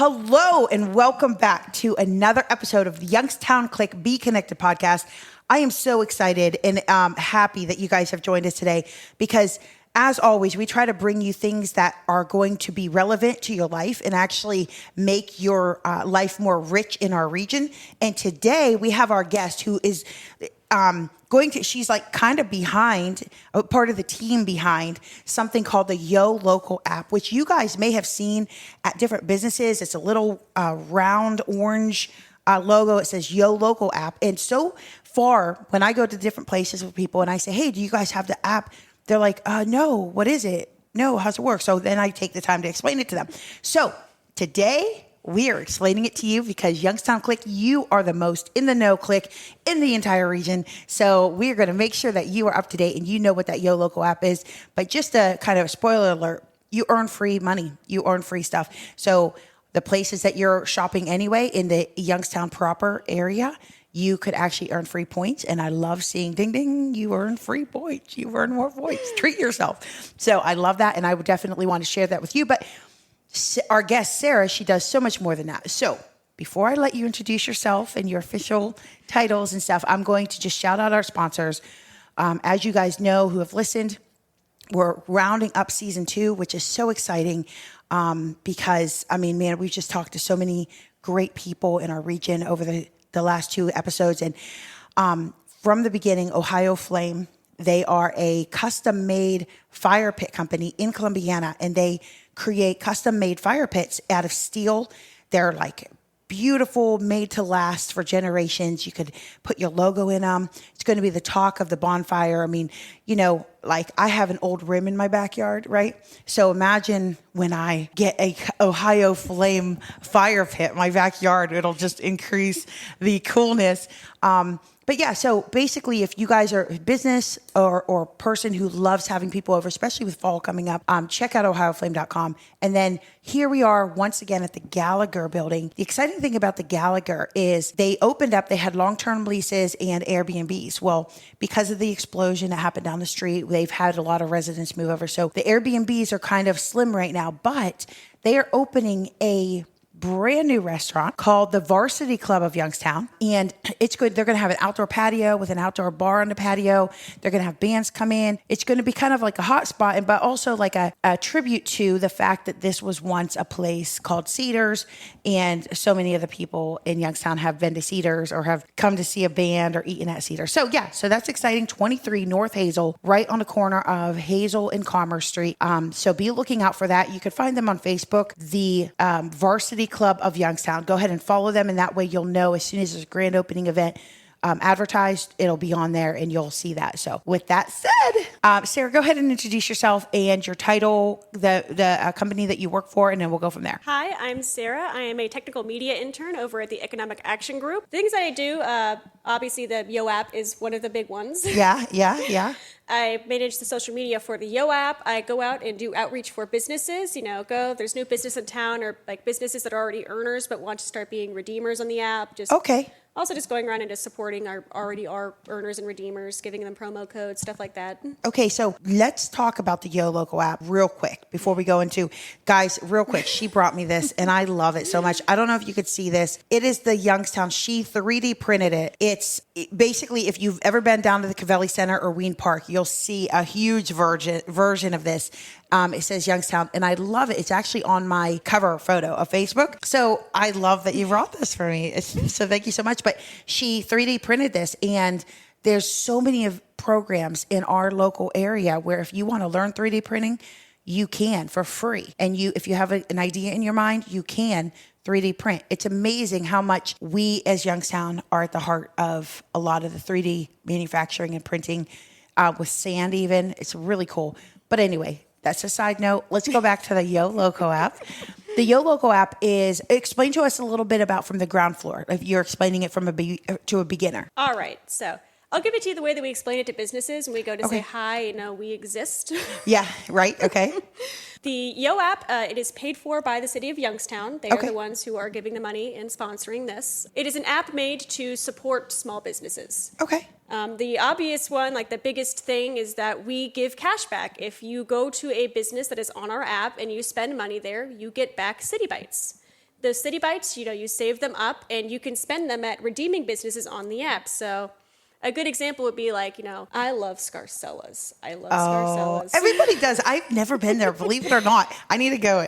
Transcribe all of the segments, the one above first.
Hello and welcome back to another episode of the Youngstown Click Be Connected podcast. I am so excited and happy that you guys have joined us today because as always, we try to bring you things that are going to be relevant to your life and actually make your life more rich in our region. And today we have our guest who is she's like kind of behind, part of the team behind something called the Yo Local app, which you guys may have seen at different businesses. It's a little round orange logo. It says Yo Local app. And so far, when I go to different places with people and I say, hey, do you guys have the app? They're like, no, what is it? No, how's it work? So then I take the time to explain it to them. So today, we are explaining it to you because Youngstown Click, you are the most in the know click in the entire region. So we are going to make sure that you are up to date and you know what that Yo Local app is. But just a kind of spoiler alert, you earn free money. You earn free stuff. So the places that you're shopping anyway in the Youngstown proper area, you could actually earn free points. And I love seeing ding, ding, you earn free points. You earn more points. Treat yourself. So I love that. And I would definitely want to share that with you. But our guest, Sarah, she does so much more than that. So before I let you introduce yourself and your official titles and stuff, I'm going to just shout out our sponsors. As you guys know who have listened, we're rounding up season 2, which is so exciting because, I mean, man, we've just talked to so many great people in our region over the last 2 episodes. And from the beginning, Ohio Flame, they are a custom-made fire pit company in Columbiana, and they create custom-made fire pits out of steel. They're like beautiful, made to last for generations. You could put your logo in them. It's going to be the talk of the bonfire. I mean, you know, like I have an old rim in my backyard, right? So imagine when I get a Ohio Flame fire pit in my backyard, it'll just increase the coolness. But yeah, so basically, if you guys are a business or person who loves having people over, especially with fall coming up, check out ohioflame.com. And then here we are once again at the Gallagher building. The exciting thing about the Gallagher is they opened up, they had long-term leases and Airbnbs. Well, because of the explosion that happened down the street, they've had a lot of residents move over. So the Airbnbs are kind of slim right now, but they are opening a brand new restaurant called the Varsity Club of Youngstown. And it's good. They're going to have an outdoor patio with an outdoor bar on the patio. They're going to have bands come in. It's going to be kind of like a hot spot, but also like a tribute to the fact that this was once a place called Cedars. And so many of the people in Youngstown have been to Cedars or have come to see a band or eaten at Cedars. So yeah, so that's exciting. 23 North Hazel, right on the corner of Hazel and Commerce Street. So be looking out for that. You could find them on Facebook, the Varsity Club of Youngstown. Go ahead and follow them, and that way you'll know as soon as there's a grand opening event advertised, it'll be on there and you'll see that. So with that said, Sarah, go ahead and introduce yourself and your title, the company that you work for, and then we'll go from there. Hi, I'm Sarah. I am a technical media intern over at the Economic Action Group. Things that I do, obviously the Yo app is one of the big ones. Yeah. I manage the social media for the Yo app. I go out and do outreach for businesses. There's new business in town or like businesses that are already earners but want to start being redeemers on the app. Okay. Also just going around and just supporting our earners and redeemers, giving them promo codes, stuff like that. Okay, so let's talk about the Yo Local app real quick before we go into, guys, real quick. She brought me this and I love it so much. I don't know if you could see this. It is the Youngstown. She 3D printed it. It's basically, if you've ever been down to the Cavelli Center or Ween Park, you'll see a huge version of this. It says Youngstown, and I love it. It's actually on my cover photo of Facebook. So I love that you brought this for me. So thank you so much. But she 3D printed this, and there's so many of programs in our local area where if you want to learn 3D printing, you can for free. And if you have an idea in your mind, you can 3D print. It's amazing how much we as Youngstown are at the heart of a lot of the 3D manufacturing and printing with sand even. It's really cool. But anyway, that's a side note. Let's go back to the Yo Local app. The Yo Local app is, explain to us a little bit about from the ground floor, if you're explaining it to a beginner. All right. So I'll give it to you the way that we explain it to businesses when we go to say, hi, we exist. Yeah, right. Okay. The Yo app, it is paid for by the city of Youngstown. They are the ones who are giving the money and sponsoring this. It is an app made to support small businesses. Okay. The obvious one, like the biggest thing, is that we give cash back. If you go to a business that is on our app and you spend money there, you get back City Bites. those City Bites, you save them up and you can spend them at redeeming businesses on the app. So a good example would be like, I love Scarcella's. I love Scarcella's. Everybody does. I've never been there, believe it or not. I need to go.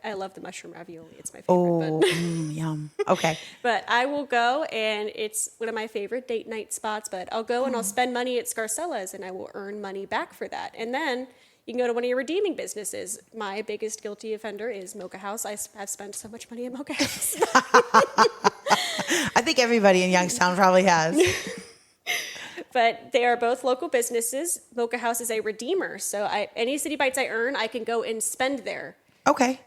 I love the mushroom ravioli. It's my favorite. Oh, yum. Okay. But I will go, and it's one of my favorite date night spots. But I'll go and I'll spend money at Scarcella's, and I will earn money back for that. And then you can go to one of your redeeming businesses. My biggest guilty offender is Mocha House. I have spent so much money at Mocha House. I think everybody in Youngstown probably has. But they are both local businesses. Mocha House is a redeemer. So any City Bites I earn, I can go and spend there. Okay.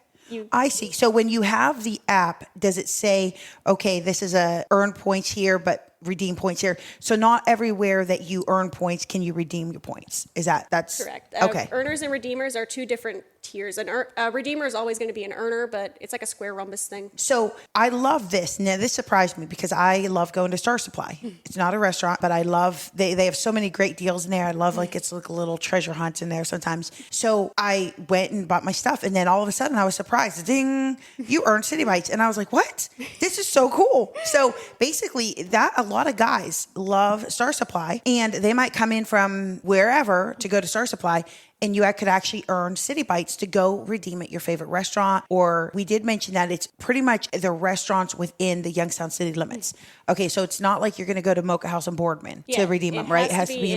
I see. So when you have the app, does it say, okay, this is a earn points here, but redeem points here? So not everywhere that you earn points can you redeem your points. That's correct? Okay. Earners and redeemers are two different tiers. A redeemer is always going to be an earner, but it's like a square rhombus thing. So I love this. Now this surprised me because I love going to Star Supply. It's not a restaurant, but I love they have so many great deals in there. I love it's like a little treasure hunt in there sometimes. So I went and bought my stuff, and then all of a sudden I was surprised. Ding! You earned City Bites, and I was like, "What? This is so cool!" So basically, that a lot of guys love Star Supply, and they might come in from wherever to go to Star Supply. And you could actually earn City Bites to go redeem at your favorite restaurant. Or we did mention that it's pretty much the restaurants within the Youngstown city limits. Okay, so it's not like you're going to go to Mocha House in Boardman to redeem them, right? It has to be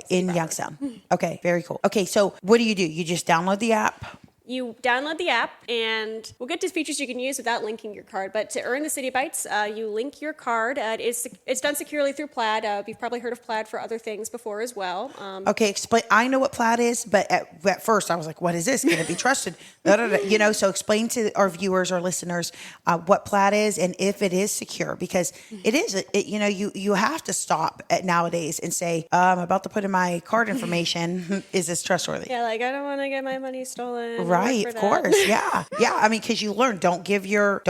in Youngstown. Okay, very cool. Okay, so what do? You just download the app? You download the app, and we'll get to features you can use without linking your card. But to earn the City Bites, you link your card. It's done securely through Plaid. You've probably heard of Plaid for other things before as well. Okay, explain. I know what Plaid is, but at first I was like, what is this? Can it be trusted? So explain to our viewers or listeners what Plaid is and if it is secure, because it is. You have to stop nowadays and say, I'm about to put in my card information. Is this trustworthy? Yeah, I don't want to get my money stolen. Right, of course. Yeah. I mean, because you learn, don't give your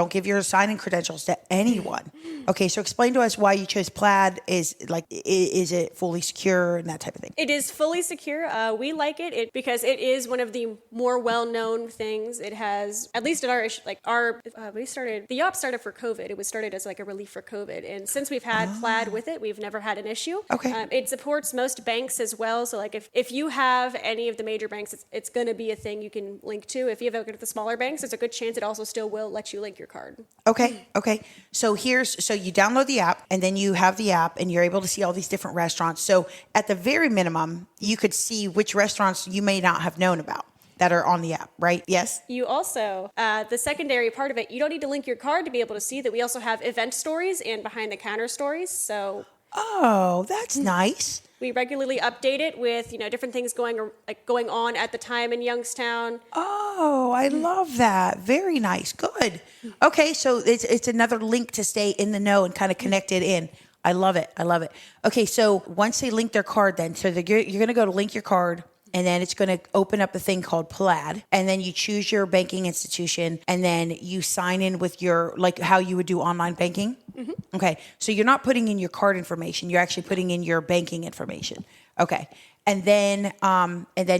sign-in credentials to anyone. Okay, so explain to us why you chose Plaid. Is it fully secure and that type of thing? It is fully secure. We like it because it is one of the more well-known things. It has, at least at the YOP started for COVID. It was started as like a relief for COVID, and since we've had Plaid with it, we've never had an issue. Okay. It supports most banks as well. So like if you have any of the major banks, it's going to be a thing you can link to. If you have a the smaller banks, there's a good chance it also still will let you link your card. Okay. So you download the app, and then you have the app, and you're able to see all these different restaurants. So at the very minimum, you could see which restaurants you may not have known about that are on the app, right? Yes? You also, the secondary part of it, you don't need to link your card to be able to see that we also have event stories and behind-the-counter stories. So, oh, that's nice. We regularly update it with, different things going on at the time in Youngstown. Oh, I love that. Very nice. Good. Okay, so it's another link to stay in the know and kind of connected in. I love it. Okay, so once they link their card then, so you're going to go to link your card, and then it's going to open up a thing called Plaid, and then you choose your banking institution, and then you sign in with your, like how you would do online banking. Mm-hmm. Okay, so you're not putting in your card information, you're actually putting in your banking information. Okay, and then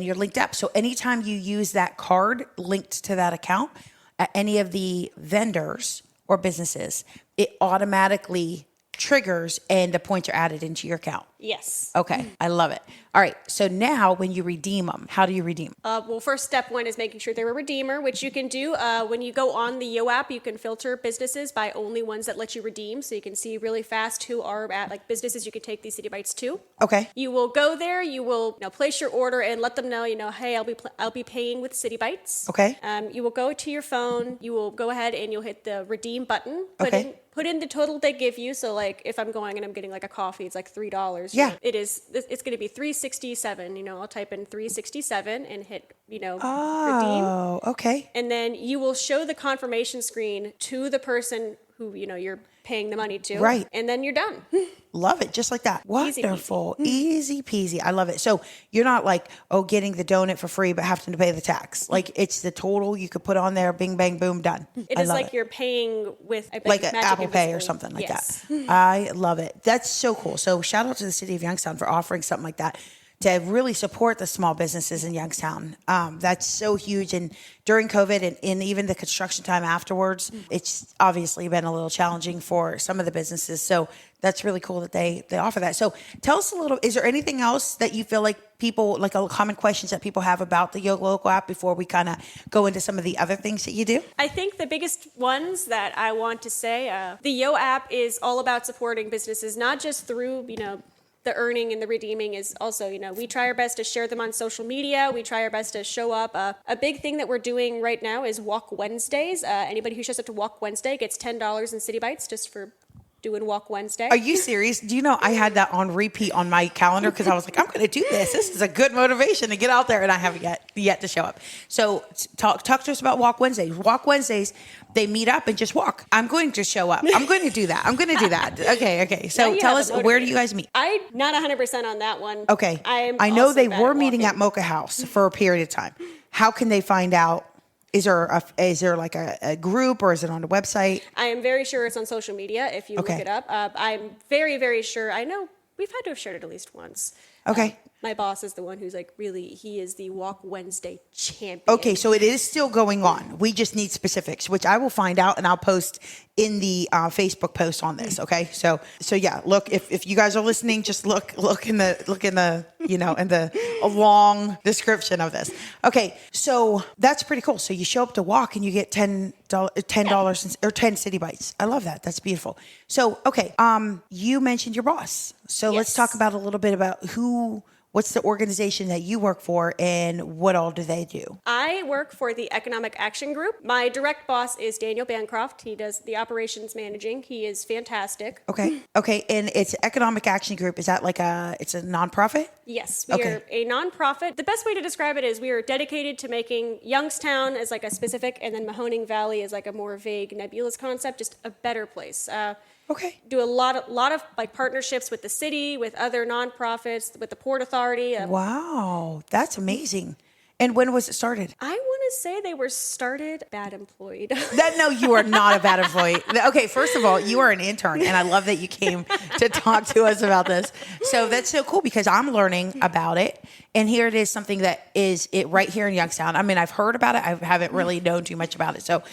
you're linked up. So anytime you use that card linked to that account at any of the vendors or businesses, it automatically triggers and the points are added into your account. Yes. Okay, I love it. All right, so now when you redeem them, how do you redeem? Well, first step one is making sure they're a redeemer, which you can do when you go on the Yo app. You can filter businesses by only ones that let you redeem, so you can see really fast who are at businesses you can take these City Bites to. Okay. You will go there. You will place your order and let them know. Hey, I'll be paying with City Bites. Okay. You will go to your phone. You will go ahead and you'll hit the redeem button. Put in the total they give you. So like if I'm going and I'm getting like a coffee, it's like $3. Yeah. It's going to be $3.67. I'll type in $3.67 and hit, redeem. Oh, okay. And then you will show the confirmation screen to the person who, you're paying the money to. Right. And then you're done. Love it. Just like that. Wonderful. Easy peasy. I love it. So you're not like, getting the donut for free, but having to pay the tax. Like it's the total you could put on there. Bing, bang, boom, done. It is like you're paying with like an Apple Pay or something like that. I love it. That's so cool. So shout out to the city of Youngstown for offering something like that. to really support the small businesses in Youngstown. That's so huge. And during COVID and even the construction time afterwards, it's obviously been a little challenging for some of the businesses. So that's really cool that they offer that. So tell us a little, is there anything else that you feel like people, like a common questions that people have about the Yo Local app before we kind of go into some of the other things that you do? I think the biggest ones that I want to say, the Yo app is all about supporting businesses, not just through, the earning and the redeeming is also, we try our best to share them on social media. We try our best to show up. A big thing that we're doing right now is Walk Wednesdays. Anybody who shows up to Walk Wednesday gets $10 in City Bites just for doing Walk Wednesday. Are you serious? Do you know I had that on repeat on my calendar because I was like, I'm going to do this. This is a good motivation to get out there, and I haven't yet to show up. So talk to us about Walk Wednesdays. Walk Wednesdays, they meet up and just walk. I'm going to show up. I'm going to do that. Okay. So tell us, where do you guys meet? I'm not 100% on that one. Okay. I know they were meeting at Mocha House for a period of time. How can they find out? Is there like a group, or is it on the website? I am very sure it's on social media if you look it up. I'm very, very sure. I know we've had to have shared it at least once. Okay. My boss is the one who's like, really, he is the Walk Wednesday champion. Okay, so it is still going on. We just need specifics, which I will find out, and I'll post in the Facebook post on this. Okay, so yeah, look, if you guys are listening, just look in the in the long description of this. Okay, so that's pretty cool. So you show up to walk and you get $10 or 10 City Bites. I love that. That's beautiful. So okay, you mentioned your boss. So let's talk about a little bit about what's the organization that you work for, and what all do they do? I work for the Economic Action Group. My direct boss is Daniel Bancroft. He does the operations managing. He is fantastic. Okay. And it's Economic Action Group. Is that it's a nonprofit? Yes, we are a nonprofit. The best way to describe it is we are dedicated to making Youngstown as like a specific, and then Mahoning Valley as like a more vague, nebulous concept, just a better place. Do a lot of like partnerships with the city, with other nonprofits, with the Port Authority. Wow, that's amazing. And when was it started? I want to say they were started bad employed. No, you are not a bad employee. Okay, first of all, you are an intern, and I love that you came to talk to us about this. So that's so cool because I'm learning about it. And here it is, something that is it right here in Youngstown. I mean, I've heard about it. I haven't really known too much about it. So,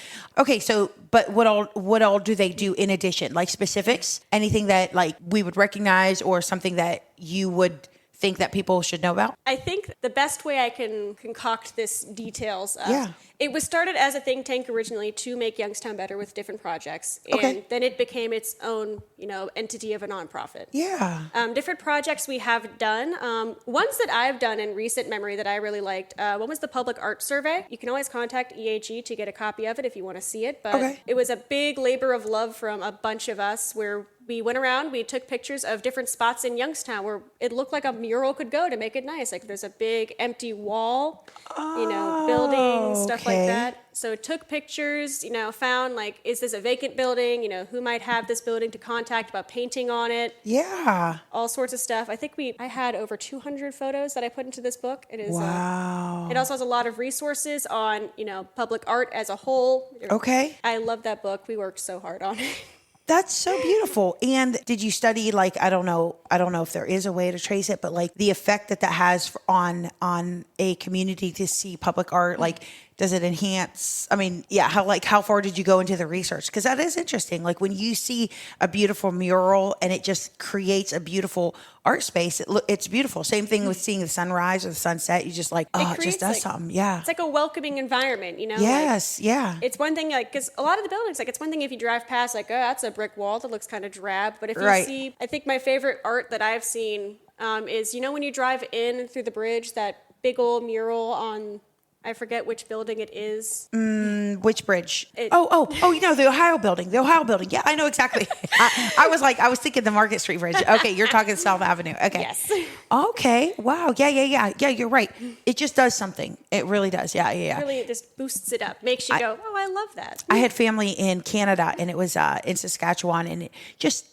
but what all do they do in addition? Like specifics? Anything that like we would recognize, or something that you would think that people should know about? I think the best way I can concoct this details. It was started as a think tank originally to make Youngstown better with different projects. And then it became its own, entity of a nonprofit. Yeah. Different projects we have done. Ones that I've done in recent memory that I really liked. One was the Public Art Survey. You can always contact EAG to get a copy of it if you want to see it. But it was a big labor of love from a bunch of us where we went around, we took pictures of different spots in Youngstown where it looked like a mural could go to make it nice. Like there's a big empty wall, buildings, stuff like that. So took pictures, found like, is this a vacant building? Who might have this building to contact about painting on it? Yeah. All sorts of stuff. I think I had over 200 photos that I put into this book. It is. Wow. It also has a lot of resources on, public art as a whole. Okay. I love that book. We worked so hard on it. That's so beautiful. And did you study, like, I don't know if there is a way to trace it, but like the effect that has on a community to see public art, like, does it enhance? I mean, yeah, how far did you go into the research? Because that is interesting. Like when you see a beautiful mural and it just creates a beautiful art space, it's beautiful. Same thing with seeing the sunrise or the sunset. You just like, it just does something. Yeah. It's like a welcoming environment, Yes, yeah. It's one thing, like, because a lot of the buildings, like, it's one thing if you drive past, like, oh, that's a brick wall that looks kind of drab. But if you see, I think my favorite art that I've seen is, when you drive in through the bridge, that big old mural on, I forget which building it is. Which bridge? The Ohio building. Yeah, I know exactly. I was thinking the Market Street Bridge. Okay, you're talking South Avenue. Okay. Yes. Okay. Wow. Yeah, you're right. It just does something. It really does. Yeah. It really just boosts it up. Makes you go, oh, I love that. I had family in Canada, and it was in Saskatchewan, and it just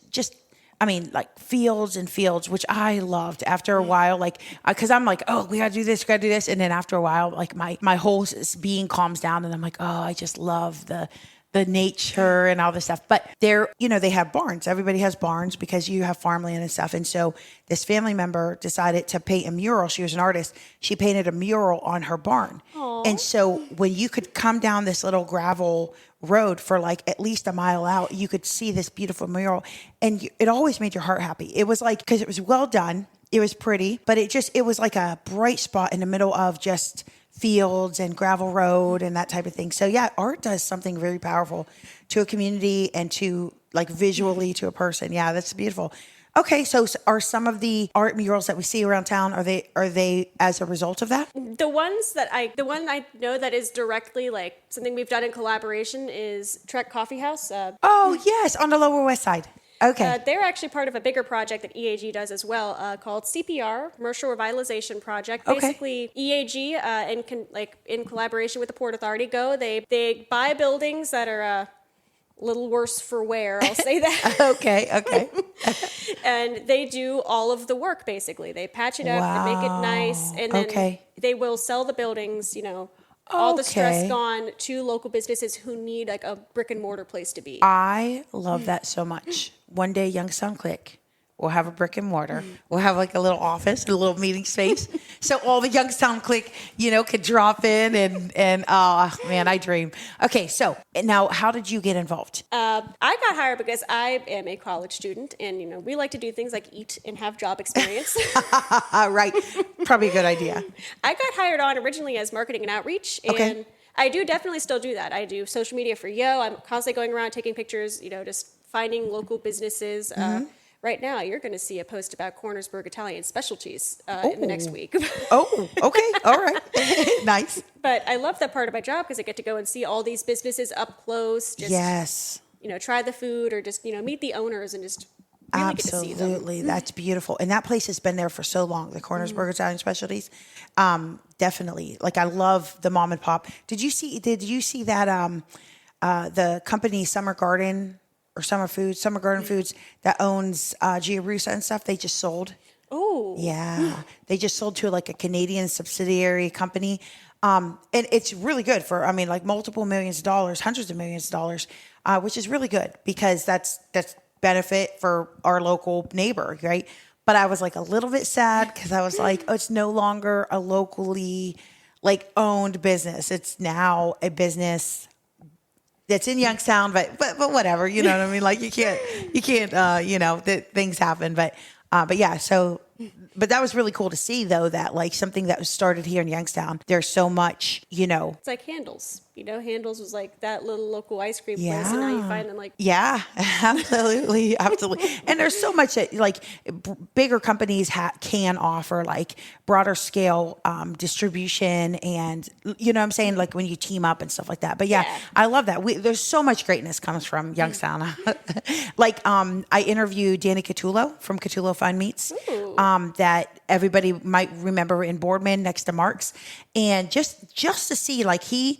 I mean, like fields and fields, which I loved. After a while, like, because I'm like, oh, we gotta do this. And then after a while, like my whole being calms down, and I'm like, oh, I just love the the nature and all this stuff. But they're, they have barns. Everybody has barns because you have farmland and stuff. And so this family member decided to paint a mural. She was an artist. She painted a mural on her barn. Aww. And so when you could come down this little gravel road for like at least a mile out, you could see this beautiful mural. And it always made your heart happy. It was like, because it was well done. It was pretty, but it was like a bright spot in the middle of just fields and gravel road and that type of thing. So yeah, art does something very powerful to a community and to like visually to a person. Yeah, that's beautiful. Okay, so are some of the art murals that we see around town, are they as a result of that? The one I know that is directly like something we've done in collaboration is Trek Coffee House. Oh yes, on the Lower West Side. Okay. They're actually part of a bigger project that EAG does as well, called CPR, Commercial Revitalization Project. Okay. Basically, EAG, in collaboration with the Port Authority, they buy buildings that are a little worse for wear. I'll say that. Okay. And they do all of the work. Basically, they patch it up, they make it nice, and then they will sell the buildings. All the stress gone to local businesses who need like a brick and mortar place to be. I love that so much. One day, Youngstown Click will have a brick and mortar. We'll have like a little office, a little meeting space. So all the Youngstown Click, could drop in and man, I dream. Okay, so now how did you get involved? I got hired because I am a college student and, we like to do things like eat and have job experience. Right. Probably a good idea. I got hired on originally as marketing and outreach. And I do definitely still do that. I do social media for Yo. I'm constantly going around taking pictures, just finding local businesses. Right now, you're going to see a post about Cornersburg Italian specialties in the next week. Oh, okay. All right. Nice. But I love that part of my job because I get to go and see all these businesses up close. Yes. Try the food or just, meet the owners and just really get to see them. Absolutely. That's beautiful. And that place has been there for so long, the Cornersburg Italian Specialties. Definitely. Like I love the mom and pop. Did you see that the company Summer Garden Foods that owns Giarusa and stuff, they just sold? Oh. Yeah. They just sold to like a Canadian subsidiary company. And it's really good for, multiple millions of dollars, hundreds of millions of dollars, which is really good because that's benefit for our local neighbor, right? But I was like a little bit sad because I was like, oh, it's no longer a locally like owned business. It's now a business that's in Youngstown, but whatever, you know what I mean? Like you can't, things happen, but yeah, so, but that was really cool to see though, that like something that was started here in Youngstown, there's so much, It's like Handel's, Handel's was like that little local ice cream place and now you find them like. Yeah, absolutely. And there's so much that like bigger companies can offer like broader scale distribution and what I'm saying? Like when you team up and stuff like that. But yeah. I love that. There's so much greatness comes from Youngstown. Like I interviewed Danny Catullo from Catullo Fine Meats that everybody might remember in Boardman next to Mark's. And just to see like he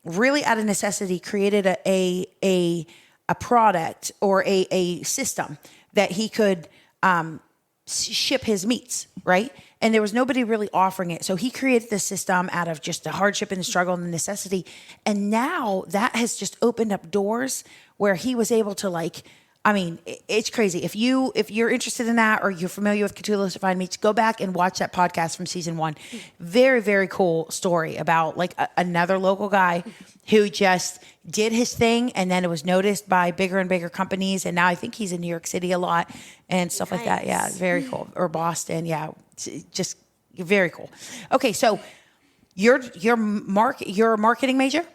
really out of necessity created a product or a system that he could ship his meats, right? And there was nobody really offering it. So he created this system out of just the hardship and the struggle and the necessity. And now that has just opened up doors where he was able to like, it's crazy. If you're interested in that or you're familiar with Catullo's Fine Meats, go back and watch that podcast from season 1. Very, very cool story about like another local guy who just did his thing and then it was noticed by bigger and bigger companies. And now I think he's in New York City a lot and stuff like that. Yeah, very cool. Or Boston. Yeah, just very cool. Okay, so you're a marketing major?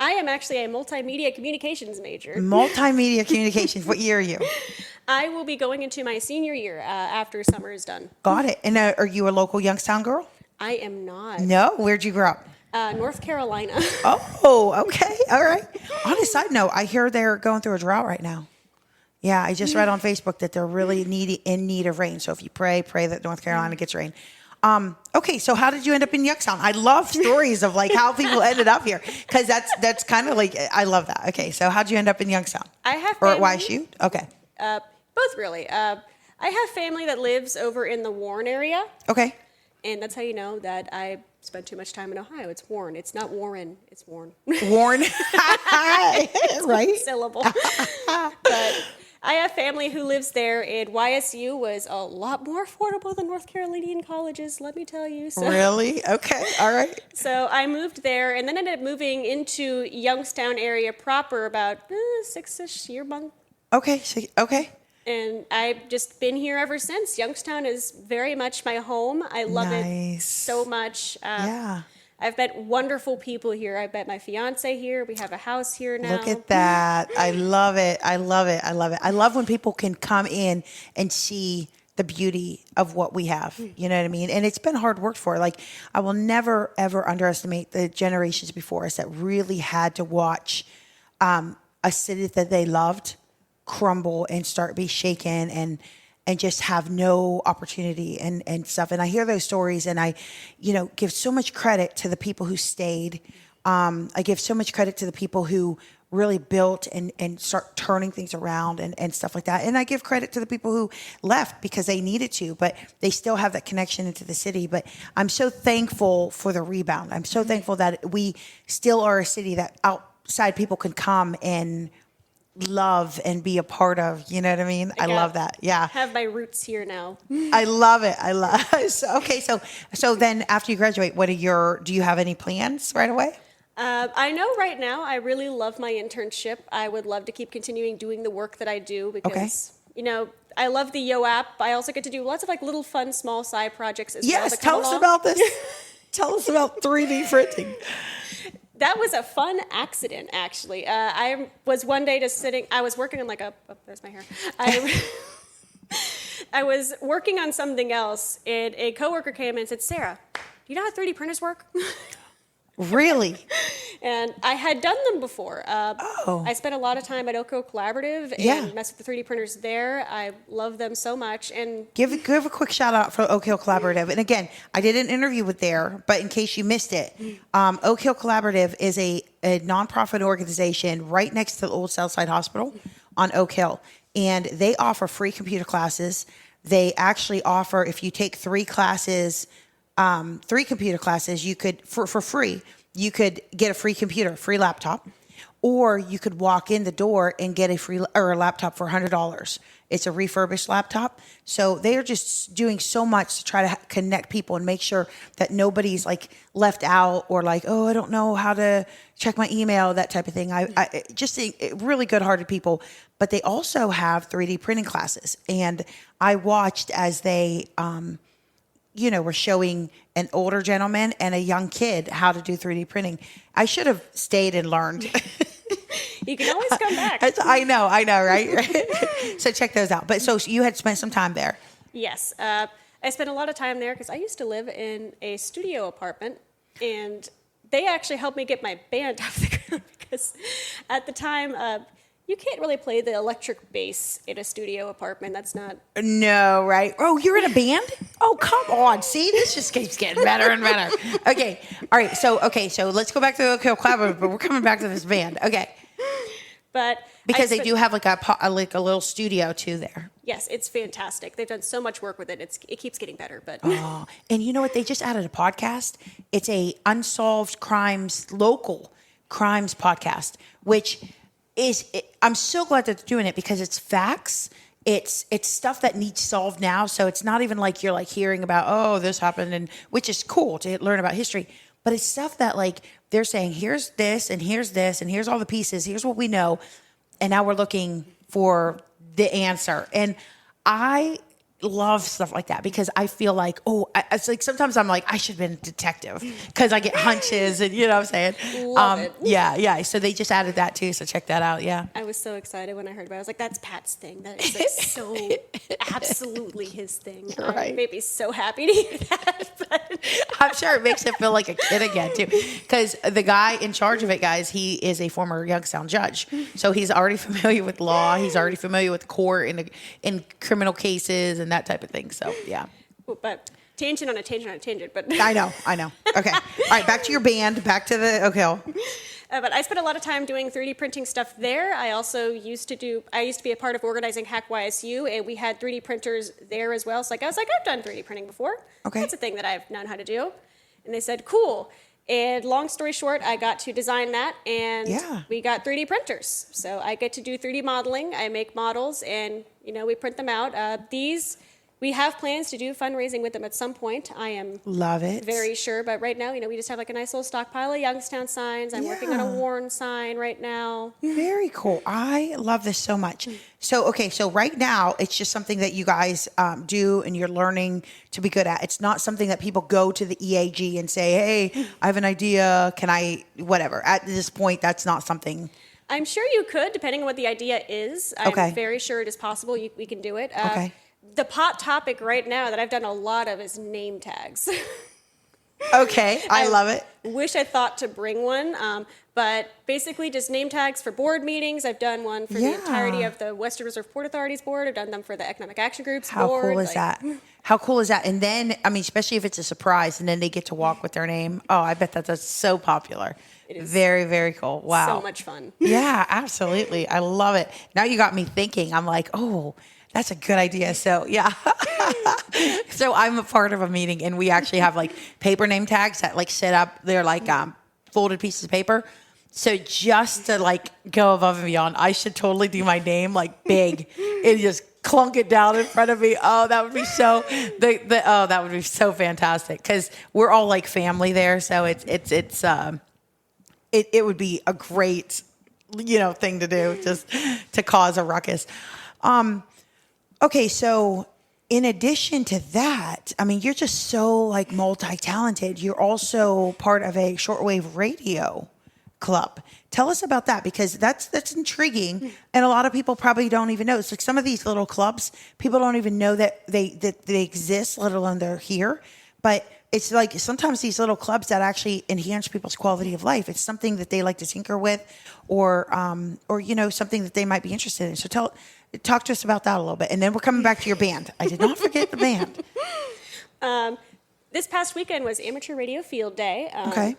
I am actually a multimedia communications major. Multimedia communications. What year are you? I will be going into my senior year after summer is done. Got it. And are you a local Youngstown girl? I am not. No? Where'd you grow up? North Carolina. Oh, okay. All right. On a side note, I hear they're going through a drought right now. Yeah, I just read on Facebook that they're really in need of rain. So if you pray that North Carolina gets rain. Okay, so how did you end up in Youngstown? I love stories of like how people ended up here because that's kind of like I love that. Okay, so how'd you end up in Youngstown? I have family, or YSU? Okay, both really. I have family that lives over in the Warren area. Okay, and that's how you know that I spent too much time in Ohio. It's Warren. It's not Warren. It's Warren. Warren, right? Syllable. But I have family who lives there, and YSU was a lot more affordable than North Carolinian colleges, let me tell you. So, Really? Okay. All right. so I moved there, and then ended up moving into Youngstown area proper about 6-ish year month. Okay. Okay. And I've just been here ever since. Youngstown is very much my home. I love it Nice. so much. Yeah. I've met wonderful people here. I've met my fiance here. We have a house here now. Look at that. I love it. I love it. I love it. I love when people can come in and see the beauty of what we have. You know what I mean? And it's been hard work for. Like, I will never, ever underestimate the generations before us that really had to watch a city that they loved crumble and start be shaken and just have no opportunity and stuff. And I hear those stories, and I, give so much credit to the people who stayed. I give so much credit to the people who really built and start turning things around and stuff like that. And I give credit to the people who left because they needed to, but they still have that connection into the city. But I'm so thankful for the rebound. I'm so thankful that we still are a city that outside people can come and love and be a part of, you know what I mean? I love that. Yeah. Have my roots here now. I love it. I love it. So then after you graduate, do you have any plans right away? I know right now I really love my internship. I would love to keep continuing doing the work that I do because, I love the Yo app. I also get to do lots of like little fun, small side projects as well. Yes. Tell us about this. Tell us about 3D printing. That was a fun accident, actually. I was one day I was working on there's my hair. I was working on something else, and a coworker came in and said, "Sarah, do you know how 3D printers work?" Really? And I had done them before. I spent a lot of time at Oco Collaborative and messed with the 3D printers there. I love them so much. And give a quick shout out for Oak Hill Collaborative. And again, I did an interview with there, but in case you missed it, Oak Hill Collaborative is a nonprofit organization right next to the Old Southside Hospital on Oak Hill. And they offer free computer classes. They actually offer, if you take 3 computer classes, you could, for free, you could get a free computer, free laptop, or you could walk in the door and get a laptop for $100. It's a refurbished laptop. So they are just doing so much to try to connect people and make sure that nobody's like left out or like, oh, I don't know how to check my email, that type of thing. I just think really good-hearted people. But they also have 3D printing classes. And I watched as they we're showing an older gentleman and a young kid how to do 3D printing. I should have stayed and learned. you can always come back. I know, right? So check those out. But so you had spent some time there. Yes. I spent a lot of time there because I used to live in a studio apartment, and they actually helped me get my band off the ground because at the time, you can't really play the electric bass in a studio apartment. That's not... No, right? Oh, you're in a band? Oh, come on. See, this just keeps getting better and better. Okay. All right. So let's go back to the Oak Hill Collaborative, but we're coming back to this band. Okay. But because they do have like a little studio too there. Yes, it's fantastic. They've done so much work with it. It keeps getting better. But and you know what? They just added a podcast. It's a unsolved crimes, local crimes podcast, which... I'm so glad that they're doing it because it's facts. It's stuff that needs solved now. So it's not even like you're like hearing about, oh, this happened, and which is cool to learn about history. But it's stuff that like they're saying, here's this and here's all the pieces. Here's what we know. And now we're looking for the answer. And I love stuff like that because I feel like, it's like sometimes I'm like, I should have been a detective because I get hunches and you know what I'm saying? Love it. Yeah. So they just added that too. So check that out. Yeah. I was so excited when I heard about it. I was like, that's Pat's thing. That is like so absolutely his thing. Right. I made me so happy to hear that. But I'm sure it makes him feel like a kid again too. Because the guy in charge of it, guys, he is a former Youngstown judge. So he's already familiar with law. He's already familiar with court in criminal cases and that type of thing. So yeah. But tangent on a tangent. But I know. Okay. All right. Back to your band. Back to the Oak Hill. But I spent a lot of time doing 3D printing stuff there. I also used to be a part of organizing Hack YSU, and we had 3D printers there as well. So I was like, I've done 3D printing before. Okay. That's a thing that I've known how to do. And they said, cool. And long story short, I got to design that, and we got 3D printers. So I get to do 3D modeling. I make models, and we print them out. We have plans to do fundraising with them at some point. I am love it. Very sure, but right now, we just have like a nice little stockpile of Youngstown signs. I'm working on a Warren sign right now. Very cool. I love this so much. So, okay, so right now it's just something that you guys do and you're learning to be good at. It's not something that people go to the EAG and say, hey, I have an idea. Can I, whatever. At this point, that's not something. I'm sure you could, depending on what the idea is. I'm very sure it is possible. We can do it. Okay. The hot topic right now that I've done a lot of is name tags. Okay, I love it. Wish I thought to bring one, but basically just name tags for board meetings. I've done one for the entirety of the Western Reserve Port Authority's board. I've done them for the Economic Action Group's board. How cool is that? How cool is that? And then, especially if it's a surprise and then they get to walk with their name. Oh, I bet that's so popular. It is very, very cool. Wow. So much fun. Yeah, absolutely. I love it. Now you got me thinking. I'm like, oh, that's a good idea. So, yeah. So I'm a part of a meeting and we actually have like paper name tags that like sit up. They're like folded pieces of paper. So just to like go above and beyond, I should totally do my name like big and just clunk it down in front of me. Oh, that would be so that would be so fantastic because we're all like family there. So it would be a great thing to do just to cause a ruckus. Okay, so in addition to that, you're just so like multi-talented. You're also part of a shortwave radio club. Tell us about that because that's intriguing, and a lot of people probably don't even know. It's like some of these little clubs, people don't even know that they exist, let alone they're here. But it's like sometimes these little clubs that actually enhance people's quality of life. It's something that they like to tinker with, or something that they might be interested in. So talk to us about that a little bit, and then we're coming back to your band. I did not forget the band. This past weekend was Amateur Radio Field Day. Okay.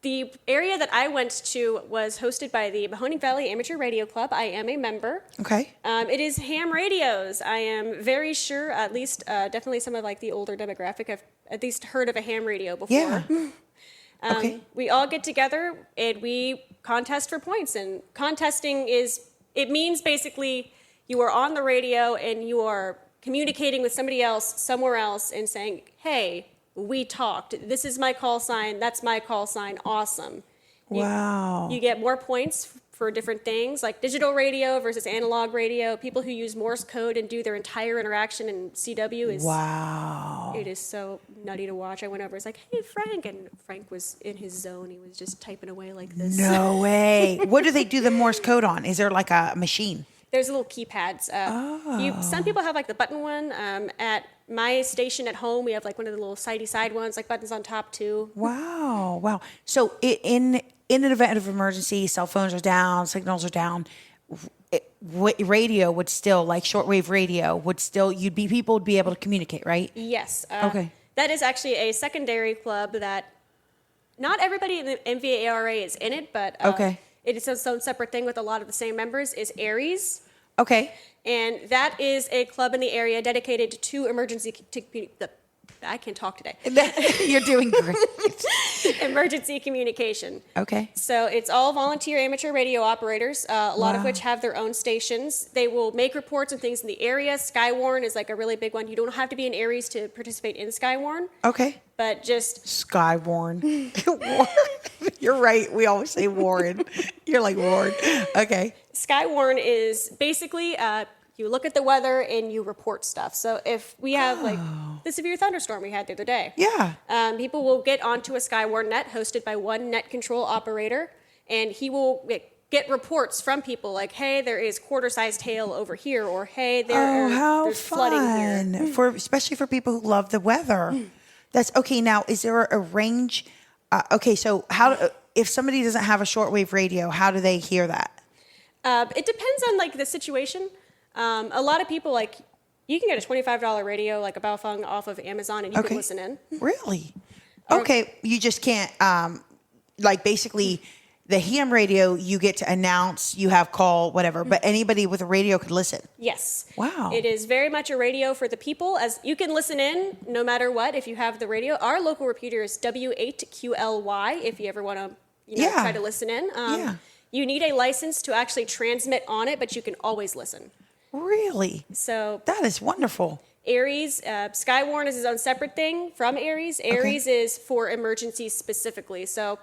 The area that I went to was hosted by the Mahoning Valley Amateur Radio Club. I am a member. Okay. It is ham radios. I am very sure, at least definitely some of like the older demographic have at least heard of a ham radio before. Yeah. Okay. We all get together and we contest for points. And contesting it means basically you are on the radio and you are communicating with somebody else somewhere else and saying, hey, we talked. This is my call sign. That's my call sign. Awesome. Wow. You get more points for different things like digital radio versus analog radio. People who use Morse code and do their entire interaction in CW is wow. It is so nutty to watch. I went over. It's like, hey, Frank, and Frank was in his zone. He was just typing away like this. No way. What do they do the Morse code on? Is there like a machine? There's little keypads. Some people have like the button one. At my station at home, we have like one of the little sidey side ones, like buttons on top too. Wow. So in an event of emergency, cell phones are down, signals are down. Radio would still, like shortwave radio, people would be able to communicate, right? Yes. Okay. That is actually a secondary club that not everybody in the MVARA is in it, but okay. It is its own separate thing with a lot of the same members, is Aries. Okay. And that is a club in the area dedicated to I can't talk today. You're doing great. Emergency communication. Okay. So it's all volunteer amateur radio operators, a lot of which have their own stations. They will make reports and things in the area. Skywarn is like a really big one. You don't have to be an Aries to participate in Skywarn. Okay. But just... Skywarn. You're right. We always say Warren. You're like Warren. Okay. Skywarn is basically... you look at the weather and you report stuff. So if we have like the severe thunderstorm we had the other day, people will get onto a Skywarn net hosted by one net control operator, and he will get reports from people like, hey, there is quarter-sized hail over here, or hey, there's flooding here. Especially for people who love the weather. That's okay. Now, is there a range? So if somebody doesn't have a shortwave radio, how do they hear that? It depends on like the situation. A lot of people, like, you can get a $25 radio, like a Baofeng, off of Amazon, and you can listen in. Really? Okay. You just can't, basically, the ham radio, you get to announce, you have call, whatever, but anybody with a radio could listen. Yes. Wow. It is very much a radio for the people, as you can listen in no matter what if you have the radio. Our local repeater is W8QLY if you ever want to try to listen in. You need a license to actually transmit on it, but you can always listen. Really? So that is wonderful. Aries, Skywarn is his own separate thing from Aries. Aries is for emergencies specifically. So,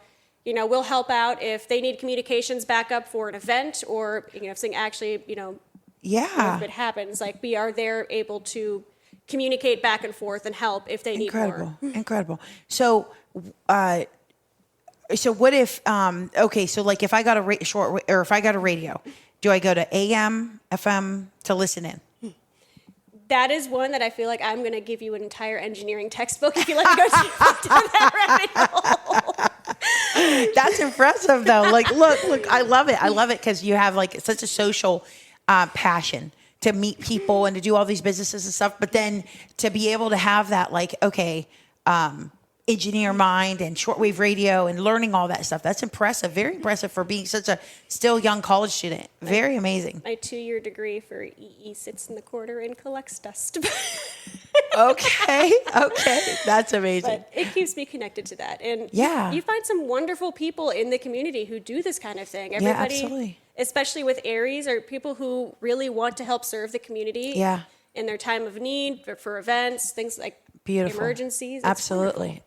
we'll help out if they need communications backup for an event or, if something actually, if it happens. Like, we are there able to communicate back and forth and help if they need more. Incredible. So, so what if, so like if I got if I got a radio, do I go to AM, FM to listen in? That is one that I feel like I'm going to give you an entire engineering textbook if you let me go down that rabbit hole. That's impressive, though. Like, look, I love it. I love it because you have like such a social passion to meet people and to do all these businesses and stuff. But then to be able to have that, like, engineer mind and shortwave radio and learning all that stuff. That's impressive. Very impressive for being such a still young college student. Very amazing. My 2-year degree for EE sits in the corner and collects dust. Okay. That's amazing. But it keeps me connected to that. And you find some wonderful people in the community who do this kind of thing. Everybody, absolutely. Especially with Aries, are people who really want to help serve the community in their time of need for events, things like emergencies. Absolutely.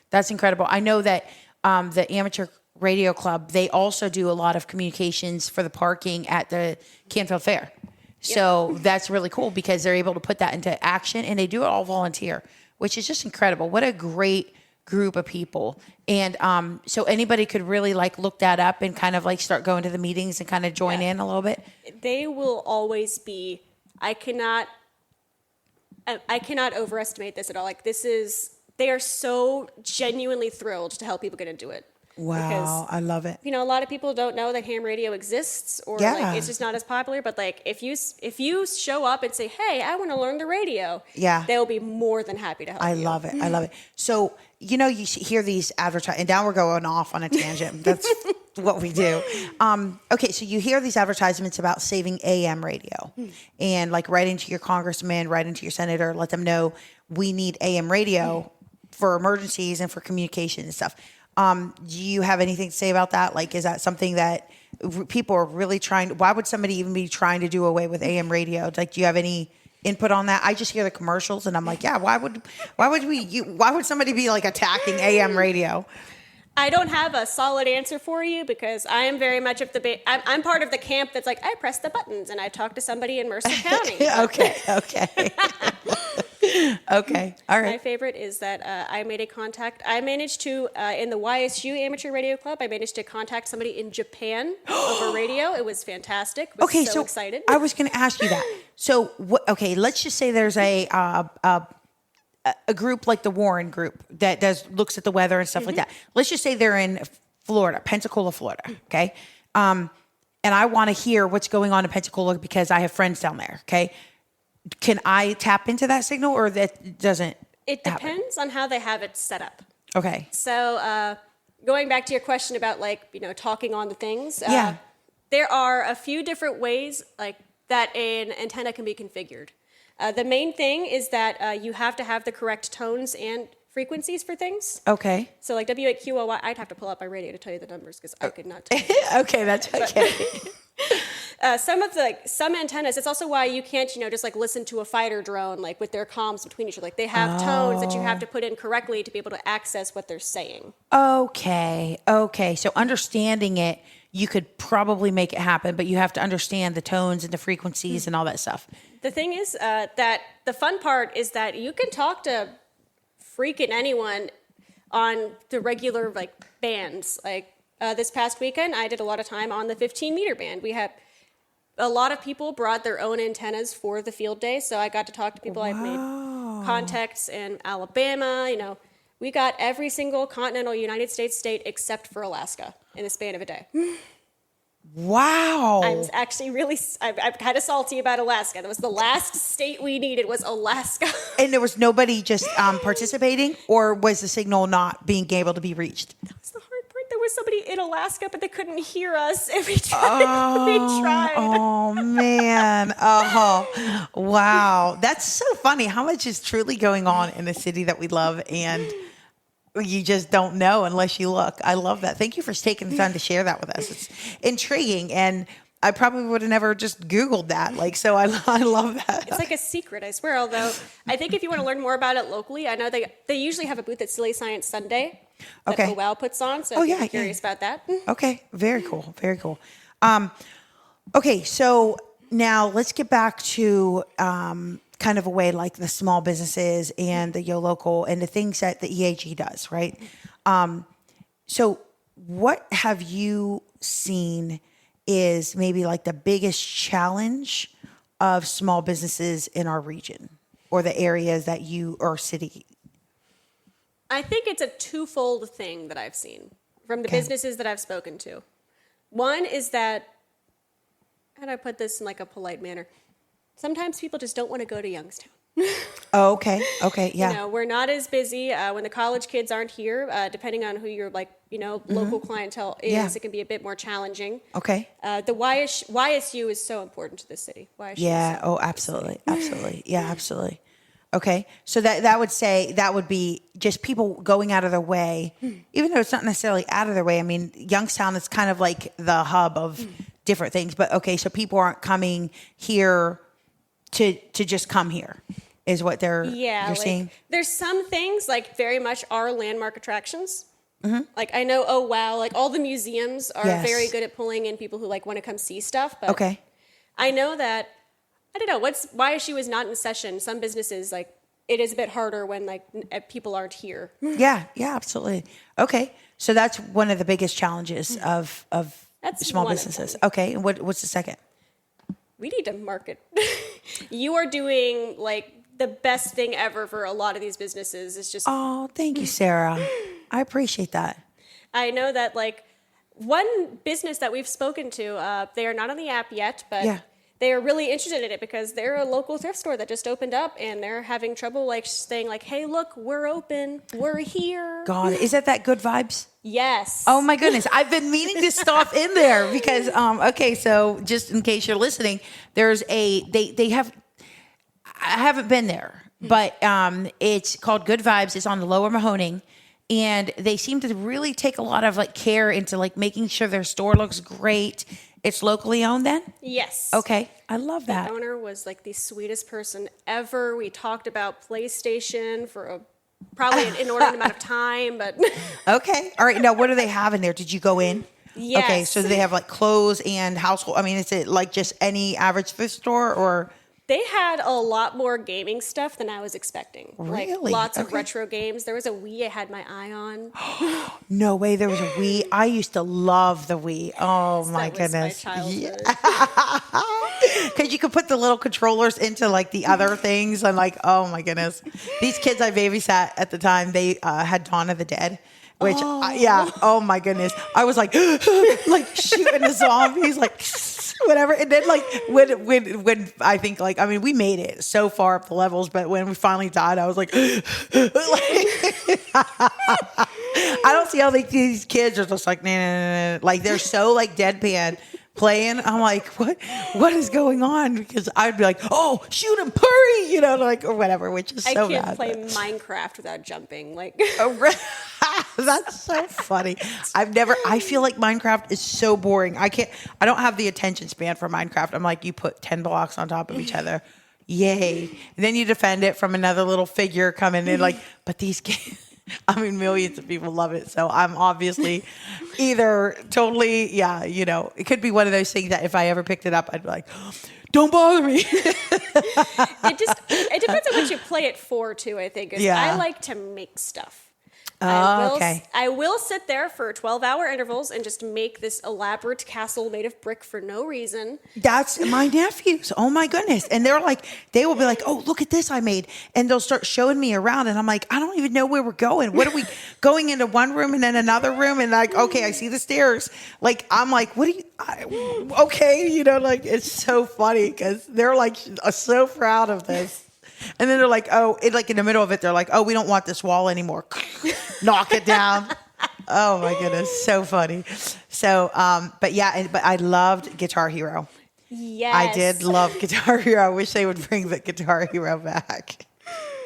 That's incredible. I know that the Amateur Radio Club, they also do a lot of communications for the parking at the Canfield Fair. So that's really cool because they're able to put that into action and they do it all volunteer, which is just incredible. What a great group of people. And so anybody could really like look that up and kind of like start going to the meetings and kind of join in a little bit. They will always be, I cannot overestimate this at all. Like they are so genuinely thrilled to help people get into it. Wow, because, I love it. A lot of people don't know that ham radio exists or like it's just not as popular. But like if you show up and say, "Hey, I want to learn the radio," they'll be more than happy to help you. I love it. So you hear these and now we're going off on a tangent. That's what we do. Okay, so you hear these advertisements about saving AM radio, and like write into your congressman, write into your senator, let them know we need AM radio for emergencies and for communication and stuff. Do you have anything to say about that? Like, is that something that people are really why would somebody even be trying to do away with AM radio? Like, do you have any input on that? I just hear the commercials and I'm like, why would somebody be like attacking AM radio? I don't have a solid answer for you because I am very much of I'm part of the camp that's like, I press the buttons and I talk to somebody in Mercer County. Okay. Okay. All right. My favorite is that I made a contact. I managed to, in the YSU Amateur Radio Club, I managed to contact somebody in Japan over radio. It was fantastic. I was so excited. I was going to ask you that. So, let's just say there's a group like the Warren Group that looks at the weather and stuff like that. Let's just say they're in Florida, Pensacola, Florida. Okay. And I want to hear what's going on in Pensacola because I have friends down there. Okay. Can I tap into that signal or that doesn't? It depends on how they have it set up. Okay. So going back to your question about talking on the things. There are a few different ways like that an antenna can be configured. The main thing is that you have to have the correct tones and frequencies for things. Okay. So like W8QLY, I'd have to pull up my radio to tell you the numbers because I could not tell you. Okay, that's okay. Some antennas, it's also why you can't, just like listen to a fighter drone like with their comms between each other. Like they have tones that you have to put in correctly to be able to access what they're saying. Okay. So understanding it, you could probably make it happen, but you have to understand the tones and the frequencies and all that stuff. The thing is that the fun part is that you can talk to freaking anyone on the regular bands. Like this past weekend, I did a lot of time on the 15-meter band. We had a lot of people brought their own antennas for the field day, so I got to talk to people. I've made contacts in Alabama. We got every single continental United States state except for Alaska in the span of a day. Wow. I'm actually I'm kind of salty about Alaska. That was the last state we needed was Alaska. And there was nobody just participating, or was the signal not being able to be reached? That was the hard part. There was somebody in Alaska, but they couldn't hear us every time we tried. Oh man. Oh, wow. That's so funny. How much is truly going on in a city that we love and you just don't know unless you look. I love that. Thank you for taking the time to share that with us. It's intriguing, and I probably would have never just Googled that. Like, so I love that. It's like a secret, I swear. Although I think if you want to learn more about it locally, I know they usually have a booth at Silly Science Sunday that Okay. WOW puts on. So if you're curious about that. Okay. Very cool. Very cool. Okay. So now let's get back to kind of a way like the small businesses and the Yo Local and the things that the EAG does, right? So what have you seen is maybe like the biggest challenge of small businesses in our region or the areas that you or city? I think it's a twofold thing that I've seen from the businesses that I've spoken to. One is that, how do I put this in like a polite manner? Sometimes people just don't want to go to Youngstown. Oh, okay. Okay. Yeah. You know, we're not as busy when the college kids aren't here. Depending on who your local clientele is, it can be a bit more challenging. Okay. The YSU is so important to the city. YSU Yeah. Oh, absolutely. Absolutely. Yeah, absolutely. Okay. So that would be just people going out of their way, even though it's not necessarily out of their way. I mean, Youngstown is kind of like the hub of different things, but okay. So people aren't coming here to just come here is what you're seeing. There's some things like very much are landmark attractions. Like I know, oh wow, like all the museums are very good at pulling in people who like want to come see stuff. But I know that, I don't know, YSU is not in session. Some businesses, like it is a bit harder when like people aren't here. Yeah, absolutely. Okay. So that's one of the biggest challenges of small businesses. Okay. And what's the second? We need to market. You are doing like the best thing ever for a lot of these businesses. It's just, oh, thank you, Sarah. I appreciate that. I know that like one business that we've spoken to, they are not on the app yet, but they are really interested in it because they're a local thrift store that just opened up and they're having trouble like saying like, hey, look, we're open. We're here. God, is that Good Vibes? Yes. Oh my goodness. I've been meaning to stop in there because, okay. So just in case you're listening, there's they have, I haven't been there, but, it's called Good Vibes. It's on the Lower Mahoning. And they seem to really take a lot of like care into like making sure their store looks great. It's locally owned then? Yes. Okay. I love that. The owner was like the sweetest person ever. We talked about PlayStation for probably an inordinate amount of time, but. Okay. All right. Now, what do they have in there? Did you go in? Yes. Okay. So they have like clothes and household. I mean, is it like just any average thrift store or? They had a lot more gaming stuff than I was expecting. Really? Like lots of retro games. There was a Wii I had my eye on. No way. There was a Wii. I used to love the Wii. Oh my goodness. My childhood. Because you could put the little controllers into like the other things. And like, oh my goodness. These kids I babysat at the time, they had Dawn of the Dead. Which, oh my goodness. I was like, like shooting the zombies, like whatever. And then like when I think like, I mean, we made it so far up the levels, but when we finally died, I was like, I don't see how like these kids are just like, nah. Like they're so like deadpan playing. I'm like, what is going on? Because I'd be like, oh, shoot him, hurry, you know, like or whatever, which is so bad. I can't play Minecraft without jumping. Like, that's so funny. I feel like Minecraft is so boring. I don't have the attention span for Minecraft. I'm like, you put 10 blocks on top of each other. Yay. And then you defend it from another little figure coming in like, but these kids, I mean, millions of people love it. So I'm obviously either totally, you know, it could be one of those things that if I ever picked it up, I'd be like, don't bother me. It depends on what you play it for too, I think. I like to make stuff. I will sit there for 12-hour intervals and just make this elaborate castle made of brick for no reason. That's my nephews. Oh my goodness. And they will be like, oh, look at this I made. And they'll start showing me around. And I'm like, I don't even know where we're going. What are we going into one room and then another room? And like, okay, I see the stairs. Like, I'm like, okay. You know, like, it's so funny because they're like so proud of this. And then they're like, like in the middle of it, they're like, oh, we don't want this wall anymore. Knock it down. Oh my goodness, so funny. So, but I loved Guitar Hero. Yes. I did love Guitar Hero. I wish they would bring the Guitar Hero back.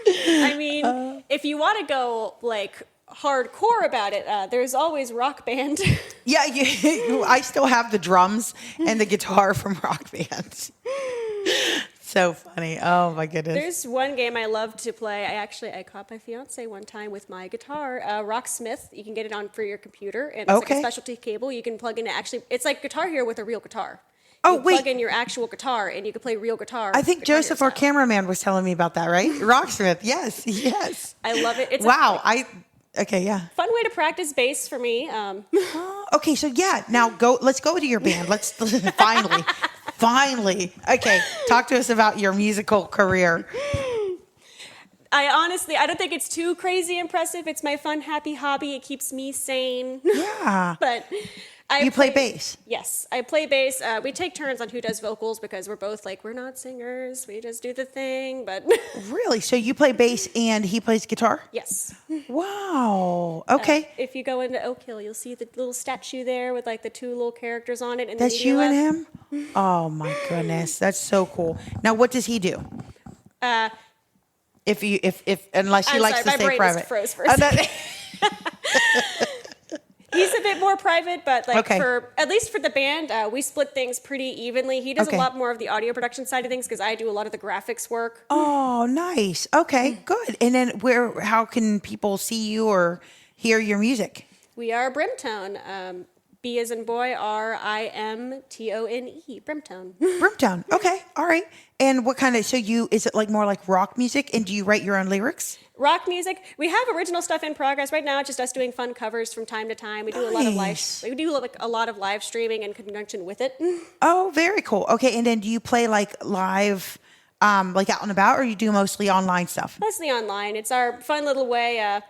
I mean, if you want to go like hardcore about it, there's always Rock Band. Yeah, I still have the drums and the guitar from Rock Band. So funny. Oh my goodness. There's one game I love to play. I caught my fiance one time with my guitar, Rocksmith. You can get it on for your computer, and it's like a specialty cable. You can plug in it's like Guitar Hero with a real guitar. Oh, you wait. plug in your actual guitar, and you can play real guitar. I think Guitar Joseph, Hero our style. cameraman, was telling me about that, right? Rocksmith. Yes, yes. I love it. It's Wow. a Okay, yeah. fun way to practice bass for me. Okay, so yeah, now let's go to your band. Let's finally. Okay, talk to us about your musical career. I don't think it's too crazy impressive. It's my fun, happy hobby. It keeps me sane. Yeah. But You play bass. Yes, I play bass. We take turns on who does vocals because we're both like, we're not singers. We just do the thing, but... Really? So you play bass and he plays guitar? Yes. Wow. Okay. If you go into Oak Hill, you'll see the little statue there with like the two little characters on it. And That's then you and left. him? Oh my goodness. That's so cool. Now what does he do? Unless he likes to my stay brain private. just froze for a second. He's a bit more private, but like at least for the band, we split things pretty evenly. He does a lot more of the audio production side of things because I do a lot of the graphics work. Oh, nice. Okay, good. And then how can people see you or hear your music? We are Brimtone. B as in boy, Rimtone. Brimtone. Brimtown. Okay. All right. And what kind of, is it like more like rock music? And do you write your own lyrics? Rock music. We have original stuff in progress right now. It's just us doing fun covers from time to time. We do a lot of a lot of live streaming in conjunction with it. Oh, very cool. Okay. And then do you play like live, like out and about, or you do mostly online stuff? Mostly online. It's our fun little way,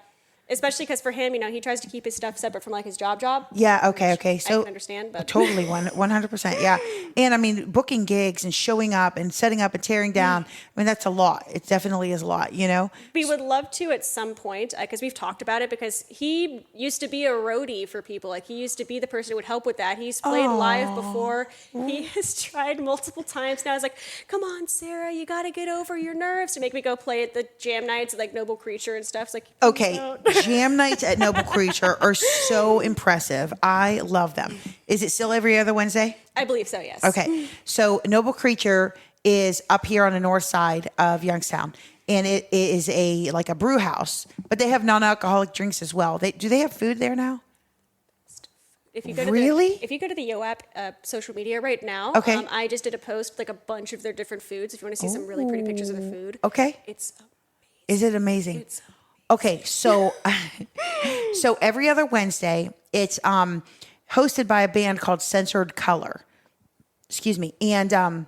especially because for him, he tries to keep his stuff separate from like his job. Yeah. Okay. So I can understand, but totally 100%. Yeah. And I mean, booking gigs and showing up and setting up and tearing down. I mean, that's a lot. It definitely is a lot, We would love to at some point, because we've talked about it, because he used to be a roadie for people. Like he used to be the person who would help with that. He's played live before. He has tried multiple times. Now I was like, come on, Sarah, you got to get over your nerves, to make me go play at the jam nights at like Noble Creature and stuff. It's like, okay. Jam nights at Noble Creature are so impressive. I love them. Is it still every other Wednesday? I believe so, yes. Okay. So Noble Creature is up here on the north side of Youngstown. And it is a brew house. But they have non-alcoholic drinks as well. Do they have food there now? If you go to if you go to the YoApp social media right now, I just did a post with like a bunch of their different foods. If you want to see some really pretty pictures of the food. Okay. It's amazing. Is it amazing? It's amazing. Okay, so every other Wednesday, it's hosted by a band called Censored Color. Excuse me. And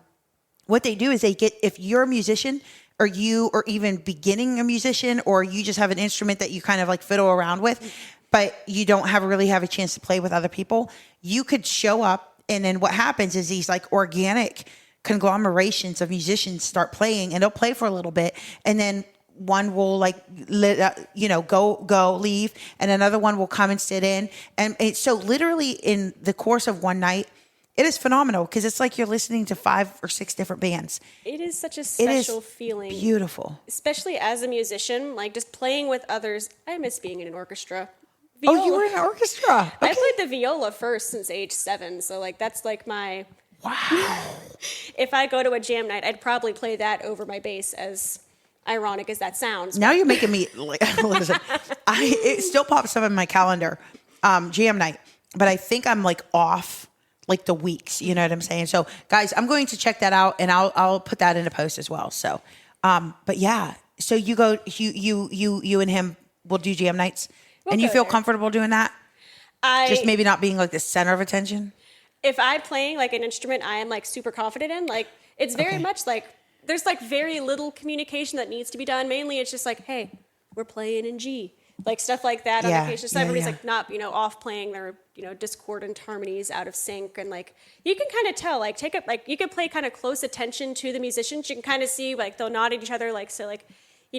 what they do is if you're a musician, or even beginning a musician, or you just have an instrument that you kind of like fiddle around with, but you don't really have a chance to play with other people, you could show up, and then what happens is these like organic conglomerations of musicians start playing, and they'll play for a little bit, and then one will go leave, and another one will come and sit in. And so literally in the course of one night, it is phenomenal because it's like you're listening to 5 or 6 different bands. It is such a special feeling. Beautiful. Especially as a musician, like just playing with others. I miss being in an orchestra. Viola. Oh, you were in an orchestra. Okay. I played the viola first since age 7. So like that's like my... Wow. If I go to a jam night, I'd probably play that over my bass, as ironic as that sounds. Now you're making me listen. It still pops up in my calendar, jam night, but I think I'm like off like the weeks. You know what I'm saying? So guys, I'm going to check that out, and I'll put that in a post as well. So, but yeah, so you and him will do jam nights, and you feel comfortable doing that? Just maybe not being like the center of attention. If I'm playing like an instrument I am like super confident in, like it's very much like there's like very little communication that needs to be done. Mainly it's just like, hey, we're playing in G. Like stuff like that on occasion. So everybody's like not, off playing their, discordant harmonies out of sync. And like, you can kind of tell, like you can play kind of close attention to the musicians. You can kind of see like they'll nod at each other. Like, so like,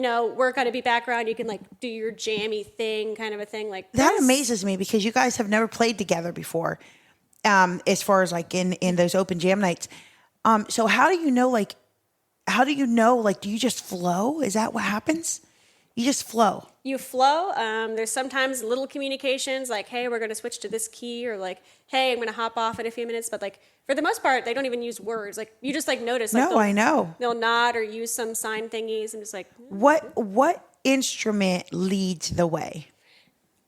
work on a beat background. You can like do your jammy thing, kind of a thing like That this. amazes me because you guys have never played together before, as far as like in those open jam nights. So how do you know, do you just flow? Is that what happens? You just flow. You flow. There's sometimes little communications like, hey, we're going to switch to this key, or like, hey, I'm going to hop off in a few minutes. But like for the most part, they don't even use words. Like you just like notice. Like, No, I know. They'll nod or use some sign thingies and just like. What instrument leads the way?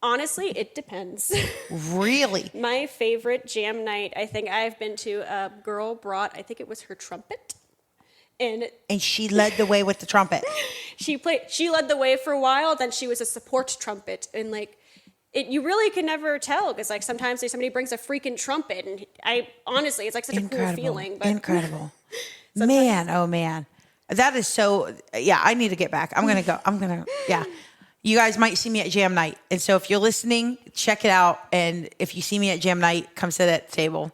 Honestly, it depends. Really? My favorite jam night, I think I've been to, a girl brought, I think it was her trumpet. And she led the way with the trumpet. She led the way for a while, then she was a support trumpet. And like, you really can never tell, because like sometimes somebody brings a freaking trumpet, and honestly, it's like such a cool feeling. But Incredible. Man, oh man. That is so, yeah, I need to get back. I'm going to, yeah. You guys might see me at jam night. And so if you're listening, check it out. And if you see me at jam night, come sit at the table.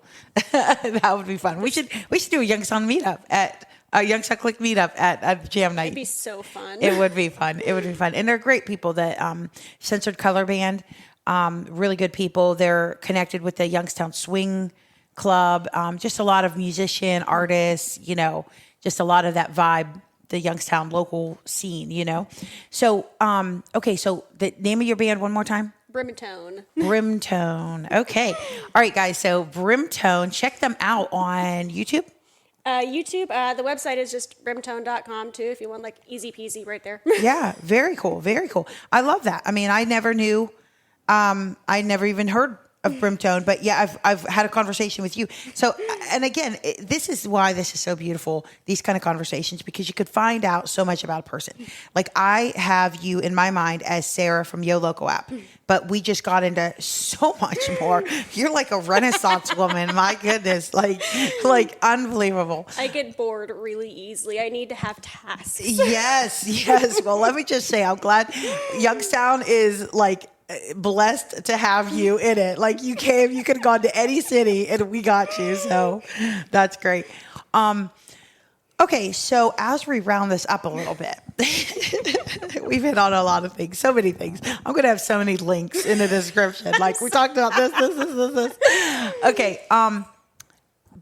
That would be fun. We should do a Youngstown meetup at a Youngstown Click meetup at jam night. It'd be so fun. It would be fun. And they're great people. That Censored Color Band, really good people. They're connected with the Youngstown Swing Club. Just a lot of musician, artists, just a lot of that vibe, the Youngstown local scene, So, okay. So the name of your band one more time? Brimtone. Brimtone. Okay. All right, guys. So Brimtone, check them out on YouTube. YouTube, the website is just brimtone.com too, if you want like easy peasy right there. Yeah. Very cool. Very cool. I love that. I mean, I never knew, I never even heard of Brimtone, but yeah, I've had a conversation with you. So, and again, this is why this is so beautiful, these kind of conversations, because you could find out so much about a person. Like I have you in my mind as Sarah from Yo Loco app, but we just got into so much more. You're like a Renaissance woman. My goodness. Like unbelievable. I get bored really easily. I need to have tasks. Yes. Well, let me just say, I'm glad Youngstown is like, blessed to have you in it. Like you could have gone to any city and we got you. So that's great. Okay. So as we round this up a little bit, we've hit on a lot of things, so many things. I'm going to have so many links in the description. Like we talked about this. Okay.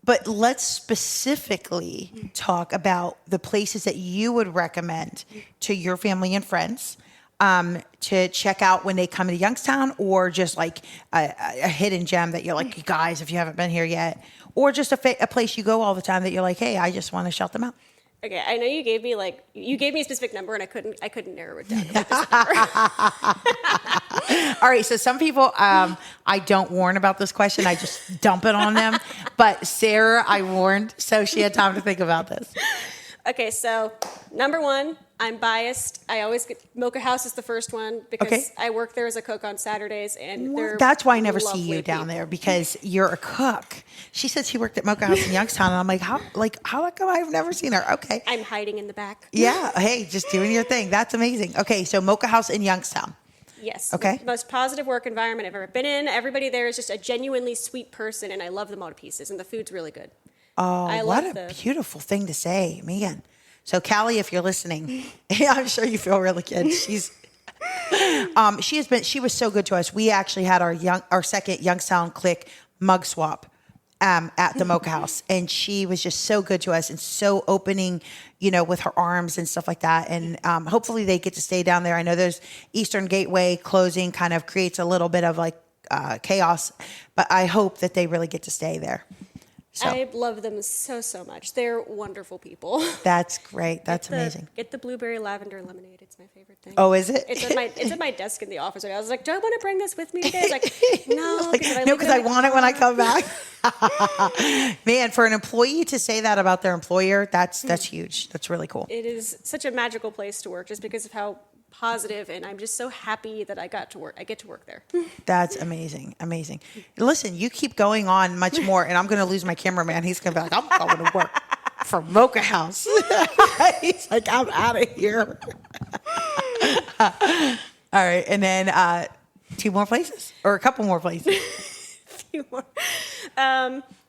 But let's specifically talk about the places that you would recommend to your family and friends to check out when they come to Youngstown, or just like a hidden gem that you're like, you guys, if you haven't been here yet, or just a place you go all the time that you're like, hey, I just want to shout them out. Okay, I know you gave me a specific number, and I couldn't narrow it down. All right, so some people, I don't warn about this question. I just dump it on them. But Sarah, I warned, so she had time to think about this. Okay, so number one, I'm biased. I always get Mocha House is the first one because I work there as a cook on Saturdays, and that's why I never see you people down there, because you're a cook. She said she worked at Mocha House in Youngstown, and I'm like, how come I've never seen her? Okay, I'm hiding in the back. Yeah, hey, just doing your thing. That's amazing. Okay, so Mocha House in Youngstown. Yes. Okay. The most positive work environment I've ever been in. Everybody there is just a genuinely sweet person, and I love them all to pieces, and the food's really good. Oh, what a beautiful thing to say, man. So Callie, if you're listening, I'm sure you feel really good. She was so good to us. We actually had our second Youngstown Click mug swap at the Mocha House, and she was just so good to us and so opening, with her arms and stuff like that. And hopefully they get to stay down there. I know there's Eastern Gateway closing kind of creates a little bit of like chaos, but I hope that they really get to stay there. So. I love them so much. They're wonderful people. That's great. That's amazing. Get the blueberry lavender lemonade. It's my favorite thing. Oh, is it? It's at my desk in the office. I was like, do I want to bring this with me today? Like, no. Because I want it when I come back. Man, for an employee to say that about their employer, that's huge. That's really cool. It is such a magical place to work just because of how positive, and I'm just so happy that I get to work there. That's amazing. Listen, you keep going on much more, and I'm going to lose my cameraman. He's going to be like, I'm going to work for Mocha House. He's like, I'm out of here. All right, and then 2 more places, or a couple more places. Few more.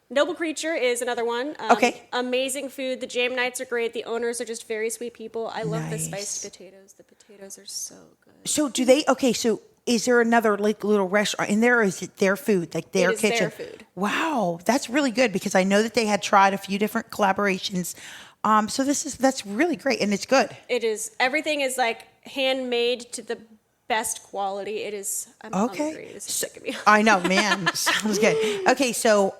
Noble Creature is another one. Okay. Amazing food. The jam nights are great. The owners are just very sweet people. I love the Nice. spiced potatoes. The potatoes are so good. So do they? Okay, so is there another like little restaurant in there? Or is it their food, like their It is kitchen? their food. Wow, that's really good because I know that they had tried a few different collaborations. So that's really great and it's good. It is. Everything is like handmade to the best quality. It is. I'm hungry. This is sick of me. I know, man. Sounds good. Okay, so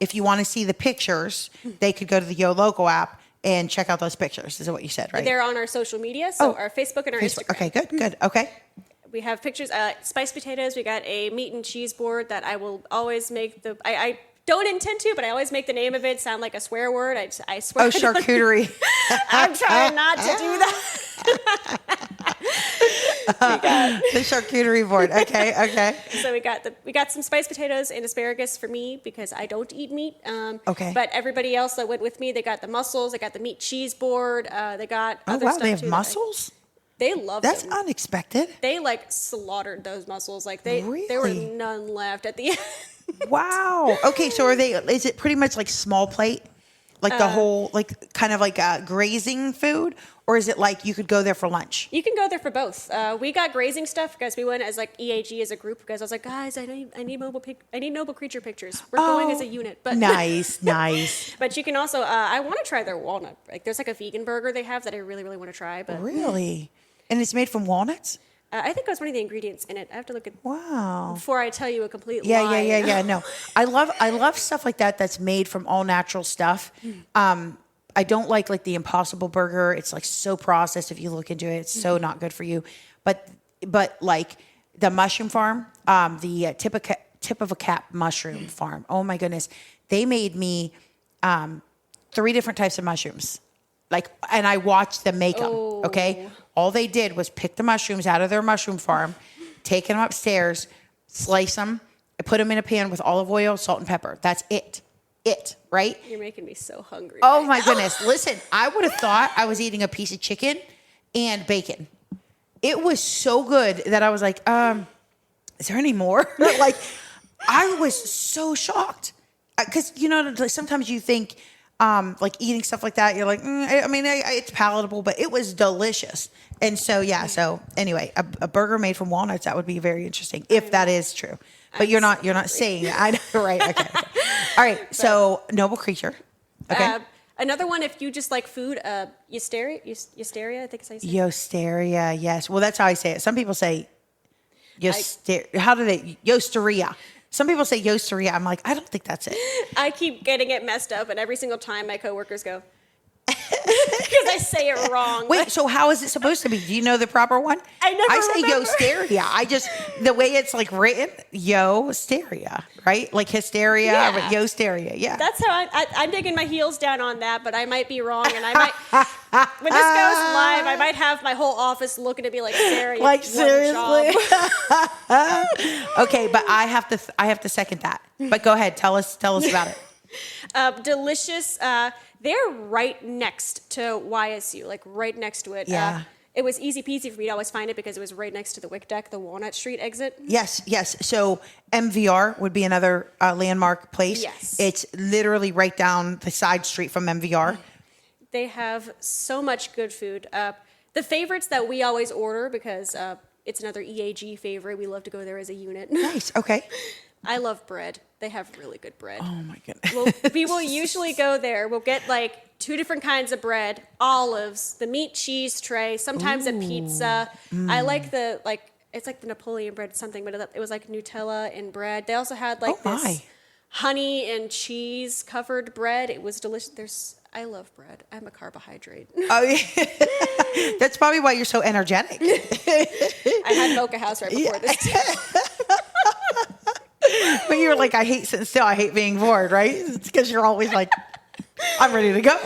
if you want to see the pictures, they could go to the Yo Local app and check out those pictures. Is what you said, right? They're on our social media, so our Facebook and our Instagram. Okay, good. Okay. We have pictures. Spiced potatoes. We got a meat and cheese board that I will always make I don't intend to, but I always make the name of it sound like a swear word. I swear. Oh, charcuterie. I'm trying not to do that. The charcuterie board. Okay. So we got some spiced potatoes and asparagus for me because I don't eat meat. Okay. But everybody else that went with me, they got the mussels, they got the meat cheese board, they got other stuff They have too. mussels? They love That's them. unexpected. They like slaughtered those mussels. Like there were Really? none left at the end. Wow. Okay, so is it pretty much like small plate? Like the whole, like kind of like grazing food? Or is it like you could go there for lunch? You can go there for both. We got grazing stuff because we went as like EAG as a group because I was like, guys, I need noble creature pictures. We're going as a unit. But Nice. But you can also, I want to try their walnut. Like there's like a vegan burger they have that I really, really want to try. But Really? And it's made from walnuts? I think that was one of the ingredients in it. I have to look at Wow. before I tell you a complete Yeah. lie. No, I love stuff like that that's made from all natural stuff. I don't like the Impossible Burger. It's like so processed. If you look into it, it's so not good for you. But like the mushroom farm, the tip of a cap mushroom farm. Oh my goodness, they made me 3 different types of mushrooms. And I watched them make them. Okay, all they did was pick the mushrooms out of their mushroom farm, take them upstairs, slice them, put them in a pan with olive oil, salt, and pepper. That's it. Right? You're making me so hungry. Oh right my now. goodness. Listen, I would have thought I was eating a piece of chicken and bacon. It was so good that I was like, is there any more? I was so shocked. Because, sometimes you think, eating stuff like that, you're like, it's palatable, but it was delicious. And so, so anyway, a burger made from walnuts, that would be very interesting if that is true. But you're not saying it. I know, right? Okay. All right. So Noble Creature. Okay. Another one, if you just like food, Eusteria, I think it's how you say it. Yosteria, yes. Well, that's how I say it. Some people say Yosteria. Some people say Yosteria. I'm like, I don't think that's it. I keep getting it messed up, and every single time my coworkers go, because I say it wrong. Wait, so how is it supposed to be? Do you know the proper one? I say remember. Yosteria. The way it's like written, Yosteria, right? Like hysteria, Yeah. but Yosteria. Yeah. That's how I'm digging my heels down on that, but I might be wrong, and I might, when this goes live, I might have my whole office looking at me like, Sarah, Like seriously. job. Okay, but I have to second that. But go ahead, tell us about it. Delicious. They're right next to YSU, like right next to it. Yeah. It was easy peasy for me to always find it because it was right next to the Wick Deck, the Walnut Street exit. Yes. So MVR would be another landmark place. Yes. It's literally right down the side street from MVR. They have so much good food. The favorites that we always order because it's another EAG favorite. We love to go there as a unit. Nice. Okay. I love bread. They have really good bread. Oh my goodness. We will usually go there. We'll get like 2 different kinds of bread, olives, the meat cheese tray, sometimes a pizza. I like it's like the Napoleon bread something, but it was like Nutella and bread. They also had this honey and cheese covered bread. It was delicious. I love bread. I'm a carbohydrate. Oh, yeah. That's probably why you're so energetic. I had Mocha House right before this. But you were like, I hate sitting still. I hate being bored, right? It's because you're always like, I'm ready to go.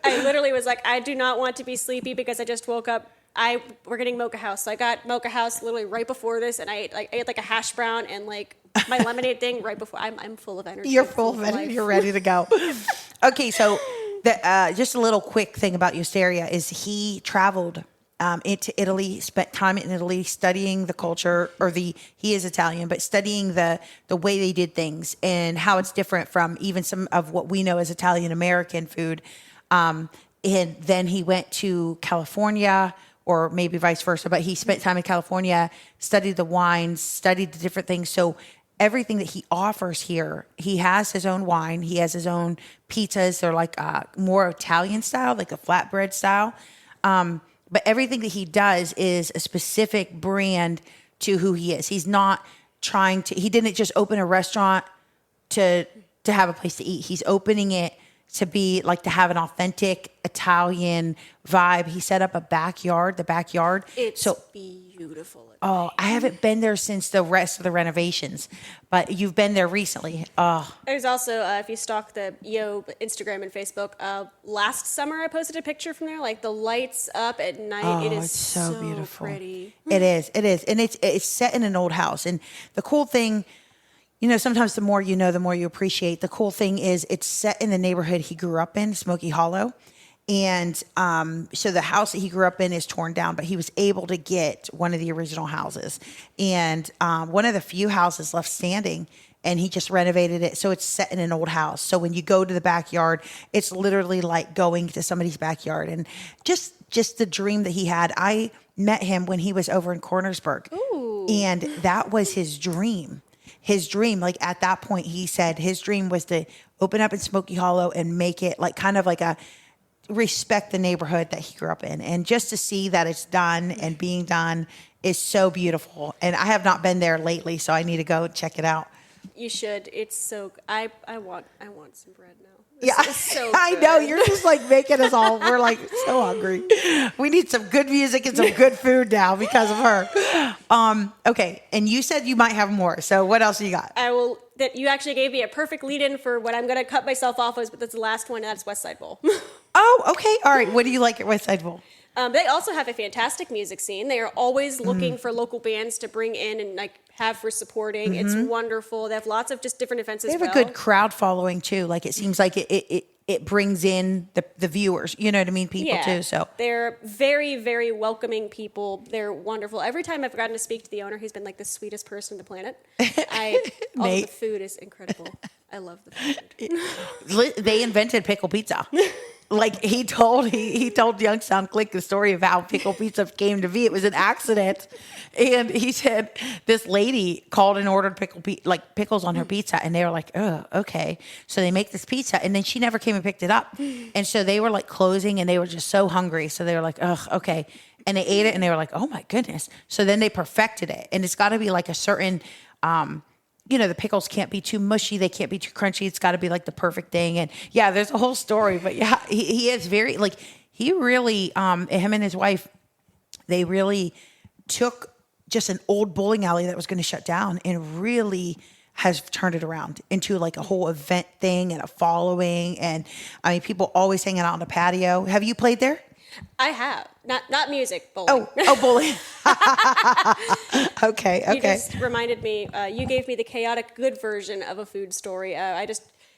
I literally was like, I do not want to be sleepy because I just woke up. We're getting Mocha House. So I got Mocha House literally right before this, and I ate like a hash brown and like my lemonade thing right before. I'm full of energy. You're full of energy. You're ready to go. Okay, so just a little quick thing about Eusteria is he traveled into Italy, spent time in Italy studying the culture, he is Italian, but studying the way they did things and how it's different from even some of what we know as Italian American food. And then he went to California, or maybe vice versa, but he spent time in California, studied the wines, studied the different things. So everything that he offers here, he has his own wine, he has his own pizzas. They're like more Italian style, like a flatbread style. But everything that he does is a specific brand to who he is. He's not he didn't just open a restaurant to have a place to eat. He's opening it to be like to have an authentic Italian vibe. He set up the backyard. It's so beautiful. Oh, I haven't been there since the rest of the renovations, but you've been there recently. Oh, there's also, if you stalk the Yo Instagram and Facebook, last summer I posted a picture from there, like the lights up at night. Oh, it is it's so beautiful. Pretty. It is, and it's set in an old house. And the cool thing, sometimes the more you know, the more you appreciate. The cool thing is it's set in the neighborhood he grew up in, Smoky Hollow. And so the house that he grew up in is torn down, but he was able to get one of the original houses and one of the few houses left standing. And he just renovated it. So it's set in an old house. So when you go to the backyard, it's literally like going to somebody's backyard. And just the dream that he had. I met him when he was over in Cornersburg. Ooh. And that was his dream. His dream, like at that point, he said his dream was to open up in Smoky Hollow and make it like kind of like a respect the neighborhood that he grew up in. And just to see that it's done and being done is so beautiful. And I have not been there lately, so I need to go check it out. You should. It's so. I want some bread now. Yeah, So I know. You're just like making us all. We're like so hungry. We need some good music and some good food now because of her. Okay, and you said you might have more. So what else you got? I will. That you actually gave me a perfect lead-in for what I'm going to cut myself off as, but that's the last one. That's West Side Bowl. Oh, okay. All right. What do you like at West Side Bowl? They also have a fantastic music scene. They are always looking for local bands to bring in and like have for supporting. It's wonderful. They have lots of just different events as well. They have a good crowd following too. Like it seems like it brings in the viewers. You know what I mean? People too. So they're very, very welcoming people. They're wonderful. Every time I've gotten to speak to the owner, he's been like the sweetest person on the planet. The food is incredible. I love the food. They invented pickle pizza. Like he told Youngstown Click the story of how pickle pizza came to be. It was an accident, and he said this lady called and ordered pickles on her pizza, and they were like, "Oh, okay." So they make this pizza, and then she never came and picked it up, and so they were like closing, and they were just so hungry, so they were like, "Oh, okay," and they ate it, and they were like, "Oh my goodness!" So then they perfected it, and it's got to be like a certain. The pickles can't be too mushy. They can't be too crunchy. It's got to be like the perfect thing. And yeah, there's a whole story. But yeah, he is very he really, him and his wife, they really took just an old bowling alley that was going to shut down and really has turned it around into like a whole event thing and a following. And I mean, people always hanging out on the patio. Have you played there? I have. Not music, bowling. Oh, bowling. Okay. You just reminded me, you gave me the chaotic good version of a food story.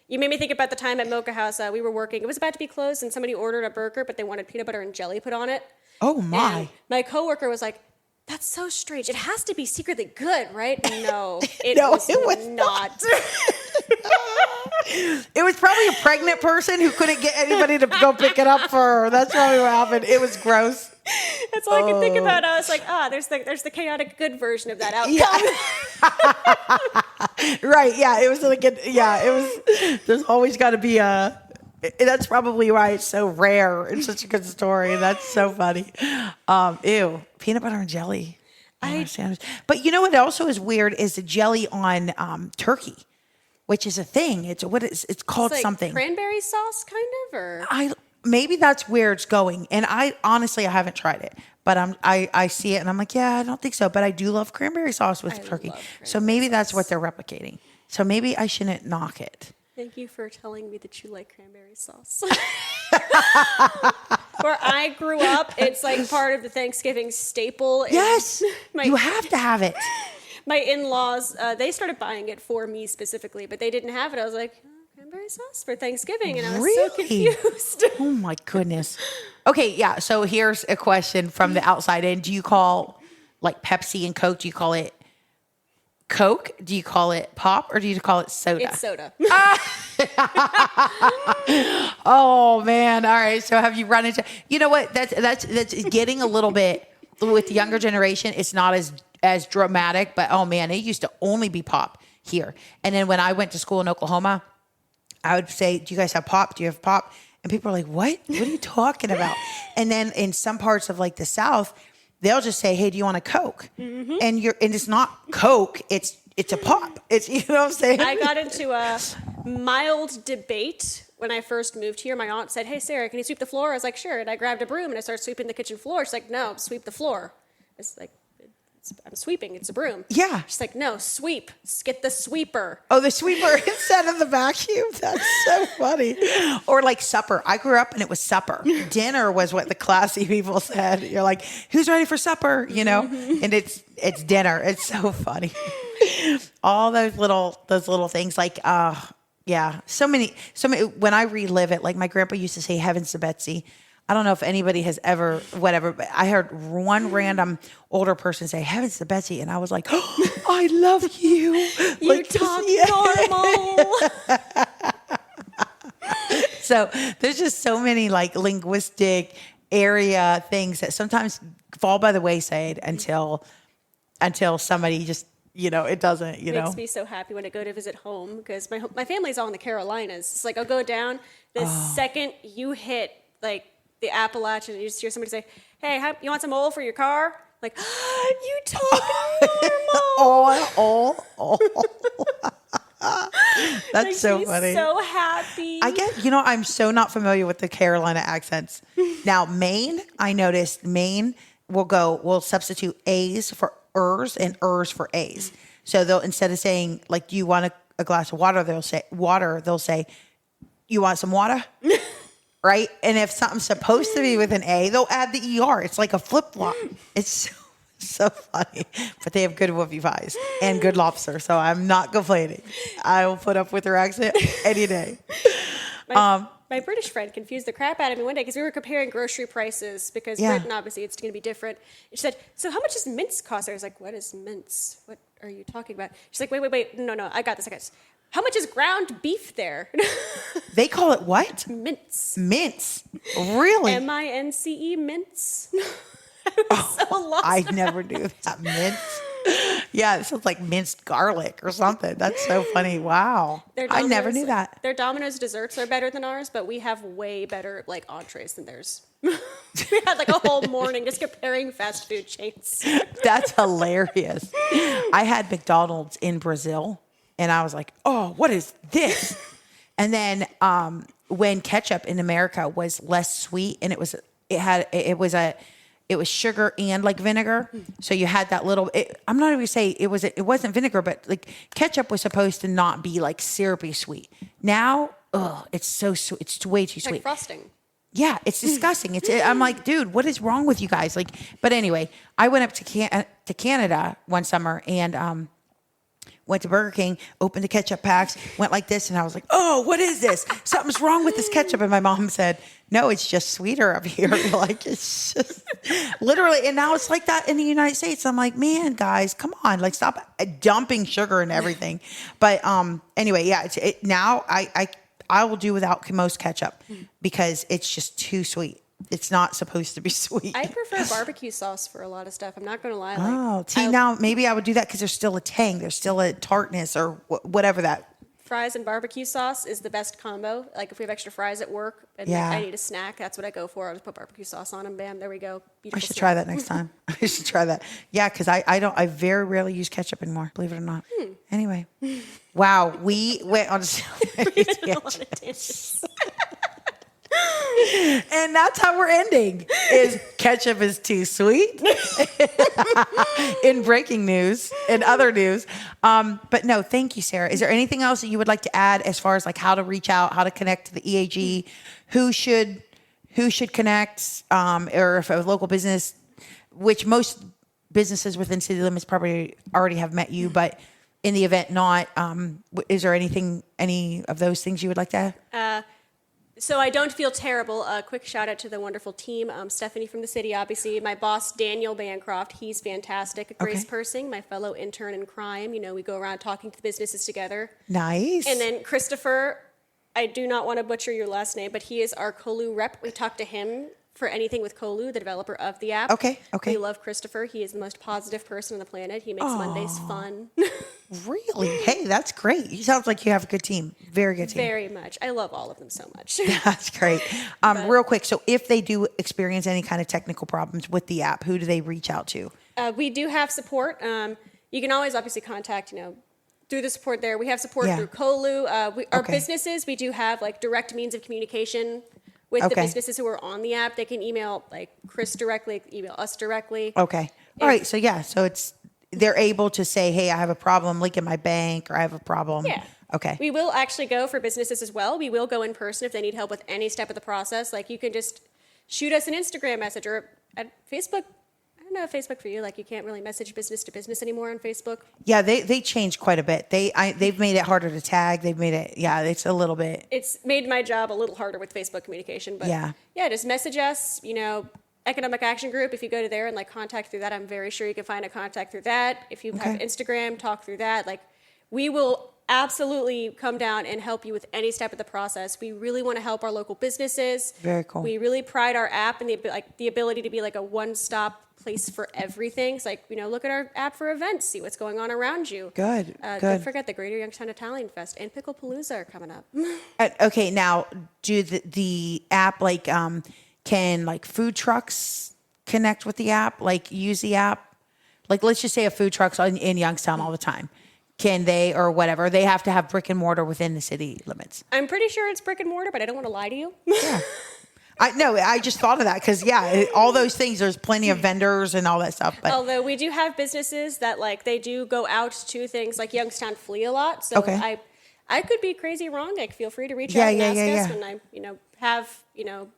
You made me think about the time at Mocha House. We were working. It was about to be closed, and somebody ordered a burger, but they wanted peanut butter and jelly put on it. Oh, my. And my coworker was like, that's so strange. It has to be secretly good, right? No, it was not. It was probably a pregnant person who couldn't get anybody to go pick it up for her. That's probably what happened. It was gross. That's all I could think about. I was like, there's the chaotic good version of that outcome. Yeah. Right. Yeah. It was like, there's always got to be that's probably why it's so rare. It's such a good story. That's so funny. Ew. Peanut butter and jelly. But you know what also is weird is the jelly on turkey, which is a thing. It's called like something. Cranberry sauce, kind of, or maybe that's where it's going. And I honestly haven't tried it, but I see it and I'm like, yeah, I don't think so. But I do love cranberry sauce with turkey. So maybe that's what they're replicating. So maybe I shouldn't knock it. Thank you for telling me that you like cranberry sauce. Where I grew up, it's like part of the Thanksgiving staple. Yes, you have to have it. My in-laws, they started buying it for me specifically, but they didn't have it. I was like, cranberry sauce for Thanksgiving, and I was so confused. Oh my goodness. Okay, yeah. So here's a question from the outside in. Do you call like Pepsi and Coke, do you call it Coke? Do you call it pop or do you call it soda? It's soda. Oh man. All right. So have you run into, you know what? That's getting a little bit with the younger generation. It's not as dramatic, but oh man, it used to only be pop here. And then when I went to school in Oklahoma, I would say, do you guys have pop? Do you have pop? And people are like, what are you talking about? And then in some parts of like the South, they'll just say, hey, do you want a Coke? Mm-hmm. And it's not Coke. It's a pop. It's, you know what I'm saying? I got into a mild debate when I first moved here. My aunt said, hey, Sarah, can you sweep the floor? I was like, sure. And I grabbed a broom and I started sweeping the kitchen floor. She's like, no, sweep the floor. It's like, I'm sweeping. It's a broom. Yeah. She's like, no, sweep. Get the sweeper. Oh, the sweeper instead of the vacuum. That's so funny. Or like supper. I grew up and it was supper. Dinner was what the classy people said. You're like, who's ready for supper? You know, and it's dinner. It's so funny. All those little things like, yeah, so many, when I relive it, like my grandpa used to say, heavens to Betsy. I don't know if anybody has ever, whatever, but I heard one random older person say, heavens to Betsy. And I was like, oh, I love you. You like, talk normal. So there's just so many like linguistic area things that sometimes fall by the wayside until somebody just, you know, it doesn't, you know. Makes me so happy when I go to visit home because my family's all in the Carolinas. It's like I'll go down the second you hit like the Appalachian, and you just hear somebody say, hey, you want some oil for your car? Like, you talk normal. That's Makes so me funny. So happy. I get, you know, I'm so not familiar with the Carolina accents. Now, Maine, I noticed Maine will substitute A's for ers and ers for A's. So they'll, instead of saying like, do you want a glass of water? They'll say, you want some water? Right? And if something's supposed to be with an A, they'll add the ER. It's like a flip-flop. It's so funny. But they have good whoopie pies and good lobster, so I'm not complaining. I will put up with their accent any day. My British friend confused the crap out of me one day because we were comparing grocery prices because Britain, obviously, it's going to be different. And she said, so how much does mince cost? I was like, what is mince? What are you talking about? She's like, wait. No, I got this. How much is ground beef there? They call it what? Mince. Mince. Really? MINCE, mince. I was so lost. I never knew that. Mince. Yeah, it sounds like minced garlic or something. That's so funny. Wow. I never knew that. Their Domino's desserts are better than ours, but we have way better like entrees than theirs. We had like a whole morning just comparing fast food chains. That's hilarious. I had McDonald's in Brazil. And I was like, oh, what is this? And then when ketchup in America was less sweet and it was sugar and like vinegar. So you had that little, I'm not even gonna say it wasn't vinegar, but like ketchup was supposed to not be like syrupy sweet. Now, it's so sweet. It's way too sweet. Like frosting. Yeah, it's disgusting. I'm like, dude, what is wrong with you guys? Like, but anyway, I went up to Canada one summer and went to Burger King, opened the ketchup packs, went like this, and I was like, oh, what is this? Something's wrong with this ketchup. And my mom said, no, it's just sweeter up here. Like, it's just literally, and now it's like that in the United States. I'm like, man, guys, come on. Like, stop dumping sugar and everything. But anyway, yeah, now I will do without most ketchup because it's just too sweet. It's not supposed to be sweet. I prefer barbecue sauce for a lot of stuff. I'm not going to lie. Now maybe I would do that because there's still a tang. There's still a tartness or whatever that. Fries and barbecue sauce is the best combo. Like if we have extra fries at work and like, I need a snack, that's what I go for. I'll just put barbecue sauce on them. Bam, there we go. Beautiful I should try that next time. I should try that. Yeah, because I very rarely use ketchup anymore, believe it or not. Anyway. Wow, we went on so many tangents. And that's how we're ending is ketchup is too sweet in breaking news and other news. But no, thank you, Sarah. Is there anything else that you would like to add as far as like how to reach out, how to connect to the EAG, who should connect, or if a local business, which most businesses within city limits probably already have met you, but in the event not, is there any of those things you would like to add? So I don't feel terrible. A quick shout out to the wonderful team. Stephanie from the city, obviously. My boss, Daniel Bancroft, he's fantastic. Grace Persing, my fellow intern in crime. We go around talking to the businesses together. Nice. And then Christopher, I do not want to butcher your last name, but he is our Kolu rep. We talk to him for anything with Kolu, the developer of the app. Okay. We love Christopher. He is the most positive person on the planet. He makes Mondays fun. Really? Hey, that's great. He sounds like you have a good team. Very good team. Very much. I love all of them so much. That's great. Real quick, so if they do experience any kind of technical problems with the app, who do they reach out to? We do have support. You can always obviously contact, through the support there. We have support through Kolu. Our businesses, we do have like direct means of communication with the businesses who are on the app. They can email like Chris directly, email us directly. Okay. All right. So they're able to say, hey, I have a problem linking my bank, or I have a problem. Yeah. Okay. We will actually go for businesses as well. We will go in person if they need help with any step of the process. Like you can just shoot us an Instagram message or at Facebook. I don't know, Facebook for you. Like you can't really message business to business anymore on Facebook. Yeah, they changed quite a bit. They've made it harder to tag. They've made it. Yeah, it's a little bit. It's made my job a little harder with Facebook communication. But yeah, just message us. Economic Action Group. If you go to there and like contact through that, I'm very sure you can find a contact through that. If you have Instagram, talk through that. Like we will absolutely come down and help you with any step of the process. We really want to help our local businesses. Very cool. We really pride our app in the ability to be like a one-stop place for everything. It's like, look at our app for events, see what's going on around you. Good. Don't forget the Greater Youngstown Italian Fest and Picklepalooza are coming up. Okay, now do the app can like food trucks connect with the app, like use the app? Like let's just say a food truck's in Youngstown all the time. Can they, or whatever, they have to have brick and mortar within the city limits? I'm pretty sure it's brick and mortar, but I don't want to lie to you. Yeah. I just thought of that because, all those things, there's plenty of vendors and all that stuff. But although we do have businesses that they do go out to things like Youngstown Flea a lot. So I could be crazy wrong. Like feel free to reach out and ask us when I, have,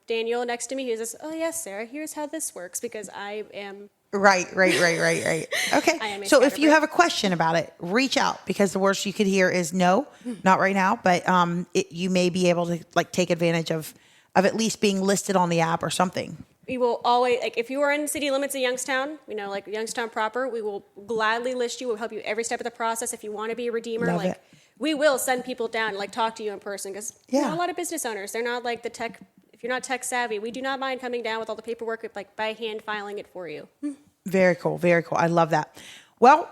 Daniel next to me who says, oh yes, Sarah, here's how this works because I am. Right. Okay. So if you have a question about it, reach out because the worst you could hear is no, not right now. But you may be able to take advantage of at least being listed on the app or something. We will always, if you are in city limits of Youngstown, like Youngstown proper, we will gladly list you. We'll help you every step of the process. If you want to be a redeemer, Love it. We will send people down and talk to you in person because not a lot of business owners, they're not the tech. If you're not tech savvy, we do not mind coming down with all the paperwork, by hand filing it for you. Very cool. Very cool. I love that. Well,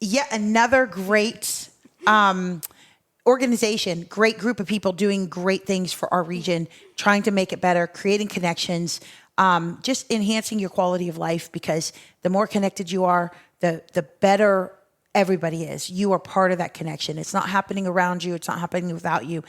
yet another great organization, great group of people doing great things for our region, trying to make it better, creating connections, just enhancing your quality of life because the more connected you are, the better everybody is. You are part of that connection. It's not happening around you. It's not happening without you.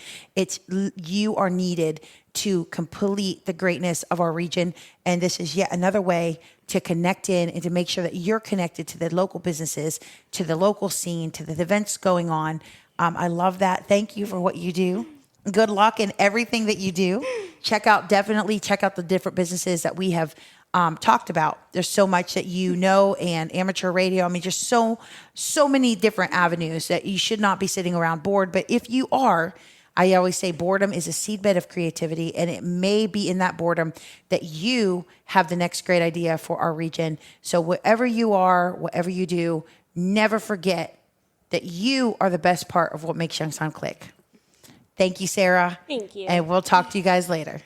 You are needed to complete the greatness of our region. And this is yet another way to connect in and to make sure that you're connected to the local businesses, to the local scene, to the events going on. I love that. Thank you for what you do. Good luck in everything that you do. Definitely check out the different businesses that we have talked about. There's so much that and amateur radio. I mean, just so many different avenues that you should not be sitting around bored. But if you are, I always say boredom is a seedbed of creativity, and it may be in that boredom that you have the next great idea for our region. So wherever you are, whatever you do, never forget that you are the best part of what makes Youngstown Click. Thank you, Sarah. Thank you. And we'll talk to you guys later.